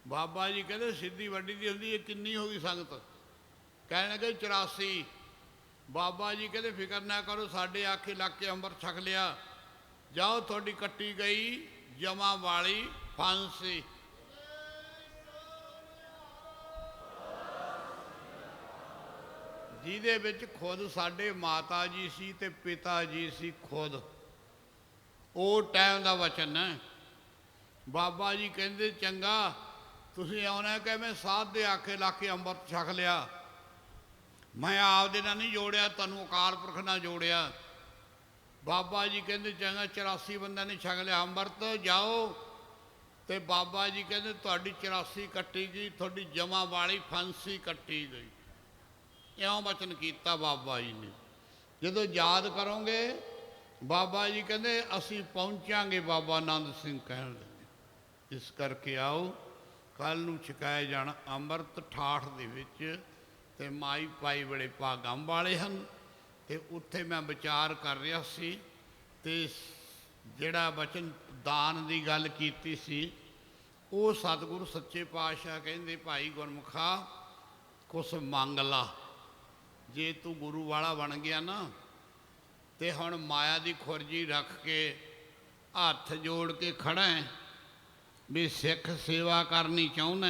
ਬਾਬਾ ਜੀ ਕਹਿੰਦੇ ਸਿੱਧੀ ਵੱਡੀ ਦੀ ਹੁੰਦੀ, ਇਹ ਕਿੰਨੀ ਹੋ ਗਈ ਸੰਗਤ? ਕਹਿਣ ਲੱਗੇ 84। ਬਾਬਾ ਜੀ ਕਹਿੰਦੇ ਫਿਕਰ ਨਾ ਕਰੋ, ਸਾਡੇ ਆਖੇ ਲੱਗ ਕੇ ਅੰਮ੍ਰਿਤ ਛਕ ਲਿਆ, ਜਾਓ ਤੁਹਾਡੀ ਕੱਟੀ ਗਈ ਜਮਾ ਵਾਲੀ ਫਾਂਸੀ। ਜਿਹਦੇ ਵਿੱਚ ਖੁਦ ਸਾਡੇ ਮਾਤਾ ਜੀ ਸੀ ਤੇ ਪਿਤਾ ਜੀ ਸੀ ਖੁਦ। ਉਹ ਟਾਈਮ ਦਾ ਵਚਨ ਹੈ। ਬਾਬਾ ਜੀ ਕਹਿੰਦੇ ਚੰਗਾ ਤੁਸੀਂ ਆਉਣਾ ਕਿ ਮੈਂ ਸਾਧ ਦੇ ਆਖੇ ਲਾ ਕੇ ਅੰਮ੍ਰਿਤ ਛਕ ਲਿਆ, ਮੈਂ ਆਪਦੇ ਨਾਲ ਨਹੀਂ ਜੋੜਿਆ, ਤੁਹਾਨੂੰ ਅਕਾਲ ਪੁਰਖ ਨਾਲ ਜੋੜਿਆ। ਬਾਬਾ ਜੀ ਕਹਿੰਦੇ ਚੰਗਾ 84 ਬੰਦਿਆਂ ਨੇ ਛਕ ਲਿਆ ਅੰਮ੍ਰਿਤ, ਜਾਓ। ਤੇ ਬਾਬਾ ਜੀ ਕਹਿੰਦੇ ਤੁਹਾਡੀ 84 ਕੱਟੀ ਗਈ, ਤੁਹਾਡੀ ਜਮਾ ਵਾਲੀ ਫਾਂਸੀ ਕੱਟੀ ਗਈ। ਇਉਂ ਬਚਨ ਕੀਤਾ ਬਾਬਾ ਜੀ ਨੇ। ਜਦੋਂ ਯਾਦ ਕਰੋਗੇ ਬਾਬਾ ਜੀ ਕਹਿੰਦੇ ਅਸੀਂ ਪਹੁੰਚਾਂਗੇ। ਬਾਬਾ ਆਨੰਦ ਸਿੰਘ ਕਹਿਣ ਲੱਗੇ ਇਸ ਕਰਕੇ ਆਓ ਕੱਲ੍ਹ ਨੂੰ ਛਕਾਏ ਜਾਣਾ ਅੰਮ੍ਰਿਤ ਠਾਠ ਦੇ ਵਿੱਚ, ਤੇ ਮਾਈ ਪਾਈ ਬੜੇ ਭਾਗਾਂ ਵਾਲੇ ਹਨ। ਤੇ ਉੱਥੇ ਮੈਂ ਵਿਚਾਰ ਕਰ ਰਿਹਾ ਸੀ, ਤੇ ਜਿਹੜਾ ਬਚਨ ਦਾਨ ਦੀ ਗੱਲ ਕੀਤੀ ਸੀ, ਉਹ ਸਤਿਗੁਰੂ ਸੱਚੇ ਪਾਤਸ਼ਾਹ ਕਹਿੰਦੇ ਭਾਈ ਗੁਰਮੁਖਾ ਕੁਛ ਮੰਗ ਲਾ। ਜੇ ਤੂੰ ਗੁਰੂ ਵਾਲਾ ਬਣ ਗਿਆ ਨਾ, ਤੇ ਹੁਣ ਮਾਇਆ ਦੀ ਖੁਰਜੀ ਰੱਖ ਕੇ ਹੱਥ ਜੋੜ ਕੇ ਖੜਾ ਹੈ ਵੀ ਸਿੱਖ ਸੇਵਾ ਕਰਨੀ ਚਾਹੁੰਦਾ।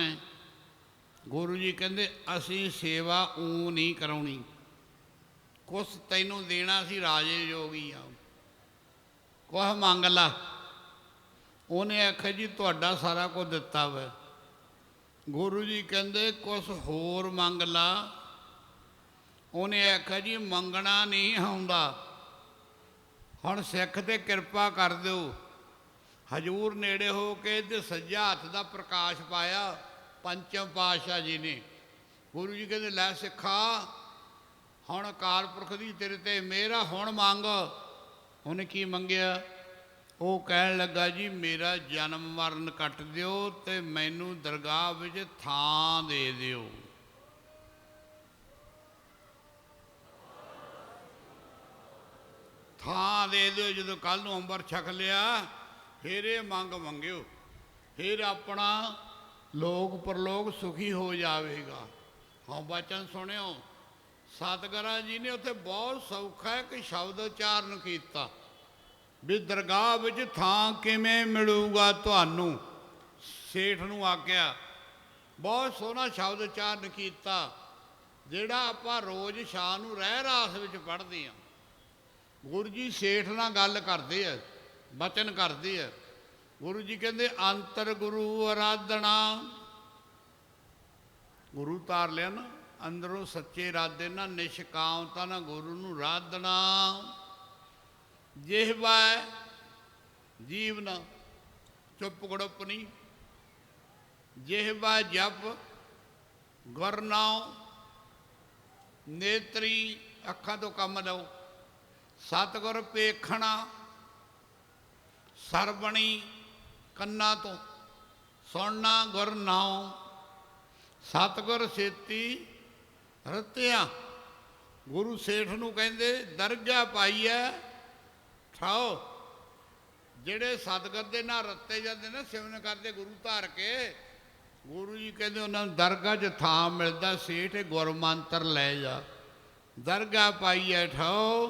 ਗੁਰੂ ਜੀ ਕਹਿੰਦੇ ਅਸੀਂ ਸੇਵਾ ਊਂ ਨਹੀਂ ਕਰਾਉਣੀ, ਕੁਛ ਤੈਨੂੰ ਦੇਣਾ ਸੀ, ਰਾਜੇ ਜੋਗੀ ਆ, ਕੁਛ ਮੰਗ ਲਾ। ਉਹਨੇ ਆਖਿਆ ਜੀ ਤੁਹਾਡਾ ਸਾਰਾ ਕੁਝ ਦਿੱਤਾ ਵਾ। ਗੁਰੂ ਜੀ ਕਹਿੰਦੇ ਕੁਛ ਹੋਰ ਮੰਗ ਲਾ। ਉਹਨੇ ਆਖਿਆ ਜੀ ਮੰਗਣਾ ਨਹੀਂ ਆਉਂਦਾ, ਹੁਣ ਸਿੱਖ 'ਤੇ ਕਿਰਪਾ ਕਰ ਦਿਓ। ਹਜ਼ੂਰ ਨੇੜੇ ਹੋ ਕੇ ਤੇ ਸੱਜਾ ਹੱਥ ਦਾ ਪ੍ਰਕਾਸ਼ ਪਾਇਆ ਪੰਚਮ ਪਾਤਸ਼ਾਹ ਜੀ ਨੇ। ਗੁਰੂ ਜੀ ਕਹਿੰਦੇ ਲੈ ਸਿੱਖਾ ਹੁਣ ਅਕਾਲ ਪੁਰਖ ਦੀ ਤੇਰੇ 'ਤੇ ਮਿਹਰ ਆ, ਹੁਣ ਮੰਗ। ਉਹਨੇ ਕੀ ਮੰਗਿਆ? ਉਹ ਕਹਿਣ ਲੱਗਾ ਜੀ ਮੇਰਾ ਜਨਮ ਮਰਨ ਕੱਟ ਦਿਓ ਤੇ ਮੈਨੂੰ ਦਰਗਾਹ ਵਿੱਚ ਥਾਂ ਦੇ ਦਿਓ। ਥਾਂ ਦੇ ਦਿਓ। ਜਦੋਂ ਕੱਲ੍ਹ ਨੂੰ ਅੰਮ੍ਰਿਤ ਛਕ ਲਿਆ ਫਿਰ ਇਹ ਮੰਗ ਮੰਗਿਓ, ਫਿਰ ਆਪਣਾ ਲੋਕ ਪਰਲੋਕ ਸੁਖੀ ਹੋ ਜਾਵੇਗਾ। ਹਾਂ ਬਚਨ ਸੁਣਿਓ, ਸਤਿਗੁਰਾਂ ਜੀ ਨੇ ਉੱਥੇ ਬਹੁਤ ਸੌਖਾ ਇੱਕ ਸ਼ਬਦ ਉਚਾਰਨ ਕੀਤਾ ਵੀ ਦਰਗਾਹ ਵਿੱਚ ਥਾਂ ਕਿਵੇਂ ਮਿਲੂਗਾ ਤੁਹਾਨੂੰ। ਸੇਠ ਨੂੰ ਆਖਿਆ, ਬਹੁਤ ਸੋਹਣਾ ਸ਼ਬਦ ਉਚਾਰਨ ਕੀਤਾ ਜਿਹੜਾ ਆਪਾਂ ਰੋਜ਼ ਸ਼ਾਮ ਨੂੰ ਰਹਿ ਰਾਸ ਵਿੱਚ ਪੜ੍ਹਦੇ ਹਾਂ। ਗੁਰੂ ਜੀ ਸੇਠ ਨਾਲ ਗੱਲ ਕਰਦੇ ਆ, ਬਚਨ ਕਰਦੇ ਆ। ਗੁਰੂ ਜੀ ਕਹਿੰਦੇ ਅੰਤਰ ਗੁਰੂ ਅਰਾਧਨਾ। ਗੁਰੂ ਤਾਰ ਲਿਆ ਨਾ, ਅੰਦਰੋਂ ਸੱਚੇ ਇਰਾਦੇ ਨਾਲ ਨਿਸ਼ਕਾਮਤਾ ਨਾਲ ਗੁਰੂ ਨੂੰ ਰਾਧਨਾ। ਜਿਹਵਾ ਜੀਵਨ ਚੁੱਪ ਗੜੁੱਪ ਨਹੀਂ, ਜਿਹਵਾ ਜਪ ਗੁਰ ਨਾਉ। ਨੇਤਰੀ ਅੱਖਾਂ ਤੋਂ ਕੰਮ ਲਓ, ਸਤਿਗੁਰ ਪੇਖਣਾ। ਸਰਵਣੀ ਕੰਨਾਂ ਤੋਂ ਸੁਣਨਾ ਗੁਰ ਨਾਉ। ਸਤਿਗੁਰ ਸੇਤੀ ਰਤਿਆ ਗੁਰੂ ਸੇਠ ਨੂੰ ਕਹਿੰਦੇ ਦਰਗਾਹ ਪਾਈ ਐ ਠਾਓ। ਜਿਹੜੇ ਸਤਿਗੁਰ ਦੇ ਨਾਲ ਰੱਤੇ ਜਾਂਦੇ ਨੇ, ਸਿਮਰਨ ਕਰਦੇ ਗੁਰੂ ਧਾਰ ਕੇ, ਗੁਰੂ ਜੀ ਕਹਿੰਦੇ ਉਹਨਾਂ ਨੂੰ ਦਰਗਾਹ 'ਚ ਥਾਂ ਮਿਲਦਾ, ਸੇਠ ਗੁਰਮੰਤਰ ਲੈ ਜਾ। ਦਰਗਾਹ ਪਾਈ ਐ ਠਾਓ,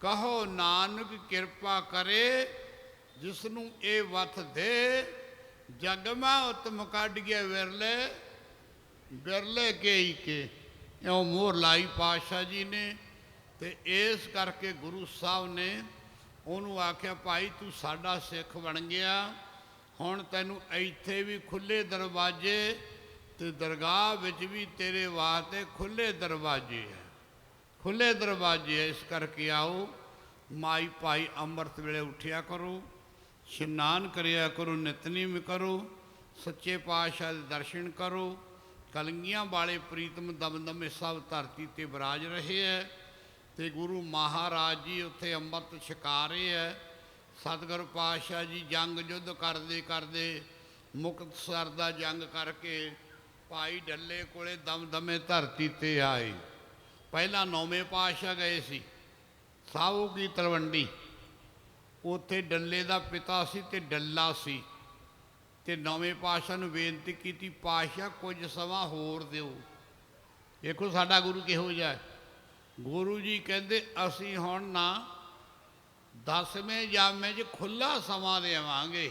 ਕਹੋ ਨਾਨਕ ਕਿਰਪਾ ਕਰੇ, ਜਿਸ ਨੂੰ ਇਹ ਵਥ ਦੇ, ਜਗ ਮੈਂ ਉਤਮ ਕੱਢ ਗਿਆ ਵਿਰਲੇ, ਵਿਰਲੇ ਕੇ ਕੇ ਇਉਂ ਮੋਹਰ ਲਾਈ ਪਾਤਸ਼ਾਹ ਜੀ ਨੇ। ਤੇ ਇਸ ਕਰਕੇ ਗੁਰੂ ਸਾਹਿਬ ਨੇ ਉਹਨੂੰ ਆਖਿਆ ਭਾਈ ਤੂੰ ਸਾਡਾ ਸਿੱਖ ਬਣ ਗਿਆ, ਹੁਣ ਤੈਨੂੰ ਇੱਥੇ ਵੀ ਖੁੱਲ੍ਹੇ ਦਰਵਾਜ਼ੇ ਤੇ ਦਰਗਾਹ ਵਿੱਚ ਵੀ ਤੇਰੇ ਵਾਸਤੇ ਖੁੱਲ੍ਹੇ ਦਰਵਾਜ਼ੇ ਹੈ, ਖੁੱਲ੍ਹੇ ਦਰਵਾਜ਼ੇ ਹੈ। ਇਸ ਕਰਕੇ ਆਓ ਮਾਈ ਭਾਈ ਅੰਮ੍ਰਿਤ ਵੇਲੇ ਉੱਠਿਆ ਕਰੋ, ਇਸ਼ਨਾਨ ਕਰਿਆ ਕਰੋ, ਨਿਤਨੇਮ ਕਰੋ, ਸੱਚੇ ਪਾਤਸ਼ਾਹ ਦੇ ਦਰਸ਼ਨ ਕਰੋ। ਕਲਗੀਆਂ ਵਾਲੇ ਪ੍ਰੀਤਮ ਦਮਦਮੇ ਸਭ ਧਰਤੀ ਤੇ ਵਿਰਾਜ ਰਹੇ ਹੈ ਤੇ ਗੁਰੂ ਮਹਾਰਾਜ ਜੀ ਉੱਥੇ ਅੰਮ੍ਰਿਤ ਛਕਾ ਰਹੇ ਹੈ। ਸਤਿਗੁਰ ਪਾਤਸ਼ਾਹ ਜੀ ਜੰਗ ਯੁੱਧ ਕਰਦੇ ਕਰਦੇ ਮੁਕਤਸਰ ਦਾ ਜੰਗ ਕਰਕੇ ਭਾਈ ਡੱਲੇ ਕੋਲੇ ਦਮਦਮੇ ਧਰਤੀ ਤੇ ਆਏ। ਪਹਿਲਾਂ 9ਵੇਂ ਪਾਤਸ਼ਾਹ ਗਏ ਸੀ ਸਾਹੂ ਕੀ ਤਲਵੰਡੀ, ਉੱਥੇ ਡੱਲੇ ਦਾ ਪਿਤਾ ਸੀ ਤੇ ਡੱਲਾ ਸੀ, ਤੇ 9ਵੇਂ ਪਾਤਸ਼ਾਹ ਨੂੰ ਬੇਨਤੀ ਕੀਤੀ ਪਾਤਸ਼ਾਹ ਕੁਝ ਸਮਾਂ ਹੋਰ ਦਿਓ। ਦੇਖੋ ਸਾਡਾ ਗੁਰੂ ਕਿਹੋ ਜਿਹਾ ਹੈ। ਗੁਰੂ ਜੀ ਕਹਿੰਦੇ ਅਸੀਂ ਹੁਣ ਨਾ 10ਵੇਂ ਜਾਮੇ 'ਚ ਖੁੱਲ੍ਹਾ ਸਮਾਂ ਦੇਵਾਂਗੇ।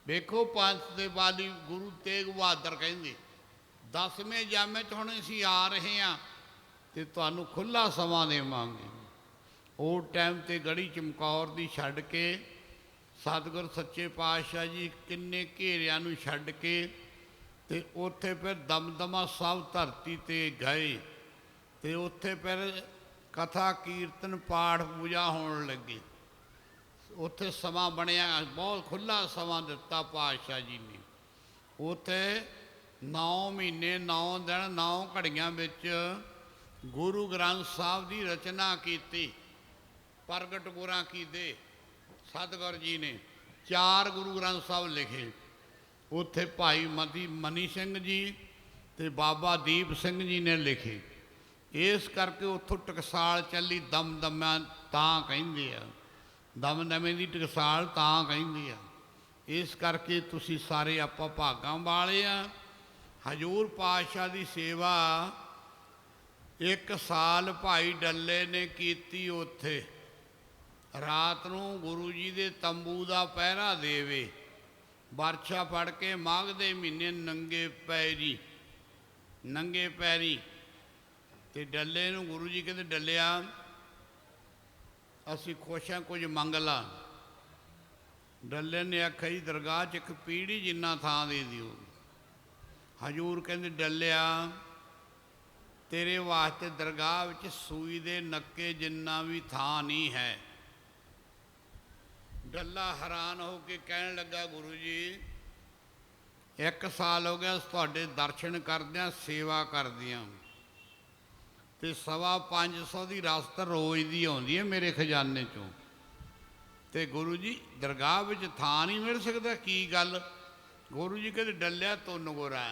ਵੇਖੋ ਪੰਥ ਦੇ ਬਾਲੀ ਗੁਰੂ ਤੇਗ ਬਹਾਦਰ ਕਹਿੰਦੇ 10ਵੇਂ ਜਾਮੇ 'ਚ ਹੁਣ ਅਸੀਂ ਆ ਰਹੇ ਹਾਂ ਤੇ ਤੁਹਾਨੂੰ ਖੁੱਲ੍ਹਾ ਸਮਾਂ ਦੇਵਾਂਗੇ। ਉਹ ਟਾਈਮ ਤੇ ਗੜੀ ਚਮਕੌਰ ਦੀ ਛੱਡ ਕੇ ਸਤਿਗੁਰ ਸੱਚੇ ਪਾਤਸ਼ਾਹ ਜੀ ਕਿੰਨੇ ਘੇਰਿਆਂ ਨੂੰ ਛੱਡ ਕੇ ਤੇ ਉੱਥੇ ਫਿਰ ਦਮਦਮਾ ਸਾਹਿਬ ਧਰਤੀ ਤੇ ਗਏ ਤੇ ਉੱਥੇ ਫਿਰ ਕਥਾ ਕੀਰਤਨ ਪਾਠ ਪੂਜਾ ਹੋਣ ਲੱਗੀ। ਉੱਥੇ ਸਮਾਂ ਬਣਿਆ, ਬਹੁਤ ਖੁੱਲ੍ਹਾ ਸਮਾਂ ਦਿੱਤਾ ਪਾਤਸ਼ਾਹ ਜੀ ਨੇ। ਉੱਥੇ 9 ਮਹੀਨੇ 9 ਦਿਨ 9 ਘੜੀਆਂ ਵਿੱਚ ਗੁਰੂ ਗ੍ਰੰਥ ਸਾਹਿਬ ਦੀ ਰਚਨਾ ਕੀਤੀ। ਪ੍ਰਗਟ ਗੁਰਾਂ ਕੀ ਦੇ ਸਤਿਗੁਰ ਜੀ ਨੇ 4 ਗੁਰੂ ਗ੍ਰੰਥ ਸਾਹਿਬ ਲਿਖੇ। ਉੱਥੇ ਭਾਈ ਮਨੀ ਸਿੰਘ ਜੀ ਤੇ ਬਾਬਾ ਦੀਪ ਸਿੰਘ ਜੀ ਨੇ ਲਿਖੇ। ਇਸ ਕਰਕੇ ਉੱਥੋਂ ਟਕਸਾਲ ਚੱਲੀ ਦਮਦਮਾ ਤਾਂ ਕਹਿੰਦੇ ਆ, ਦਮਦਮੇ ਦੀ ਟਕਸਾਲ ਤਾਂ ਕਹਿੰਦੇ ਆ। ਇਸ ਕਰਕੇ ਤੁਸੀਂ ਸਾਰੇ ਆਪਾਂ ਭਾਗਾਂ ਵਾਲੇ ਆ। ਹਜ਼ੂਰ ਪਾਤਸ਼ਾਹ ਦੀ ਸੇਵਾ 1 ਸਾਲ ਭਾਈ ਡੱਲੇ ਨੇ ਕੀਤੀ। ਉੱਥੇ ਰਾਤ ਨੂੰ ਗੁਰੂ ਜੀ ਦੇ ਤੰਬੂ ਦਾ ਪਹਿਰਾ ਦੇਵੇ, ਬਰਛਾ ਫੜ ਕੇ ਮਾਘ ਦੇ ਮਹੀਨੇ ਨੰਗੇ ਪੈਰੀ ਤੇ ਡੱਲੇ ਨੂੰ ਗੁਰੂ ਜੀ ਕਹਿੰਦੇ ਡੱਲਿਆ ਅਸੀਂ ਖੁਸ਼ ਹਾਂ, ਕੁਝ ਮੰਗ ਲਾ। ਡੱਲੇ ਨੇ ਆਖਿਆ ਜੀ ਦਰਗਾਹ 'ਚ ਇੱਕ ਪੀੜੀ ਜਿੰਨਾ ਥਾਂ ਦੇ ਦਿਓ। ਹਜ਼ੂਰ ਕਹਿੰਦੇ ਡੱਲਿਆ ਤੇਰੇ ਵਾਸਤੇ ਦਰਗਾਹ ਵਿੱਚ ਸੂਈ ਦੇ ਨੱਕੇ ਜਿੰਨਾ ਵੀ ਥਾਂ ਨਹੀਂ ਹੈ। ਡੱਲਾ ਹੈਰਾਨ ਹੋ ਕੇ ਕਹਿਣ ਲੱਗਾ ਗੁਰੂ ਜੀ 1 ਸਾਲ ਹੋ ਗਿਆ ਤੁਹਾਡੇ ਦਰਸ਼ਨ ਕਰਦਿਆਂ, ਸੇਵਾ ਕਰਦਿਆਂ, ਤੇ 550 ਦੀ ਰਸਤ ਰੋਜ਼ ਦੀ ਆਉਂਦੀ ਹੈ ਮੇਰੇ ਖਜ਼ਾਨੇ 'ਚੋਂ, ਤੇ ਗੁਰੂ ਜੀ ਦਰਗਾਹ ਵਿੱਚ ਥਾਂ ਨਹੀਂ ਮਿਲ ਸਕਦਾ, ਕੀ ਗੱਲ? ਗੁਰੂ ਜੀ ਕਹਿੰਦੇ ਡੱਲਿਆ ਤੁੰਨ ਗੋਰਾ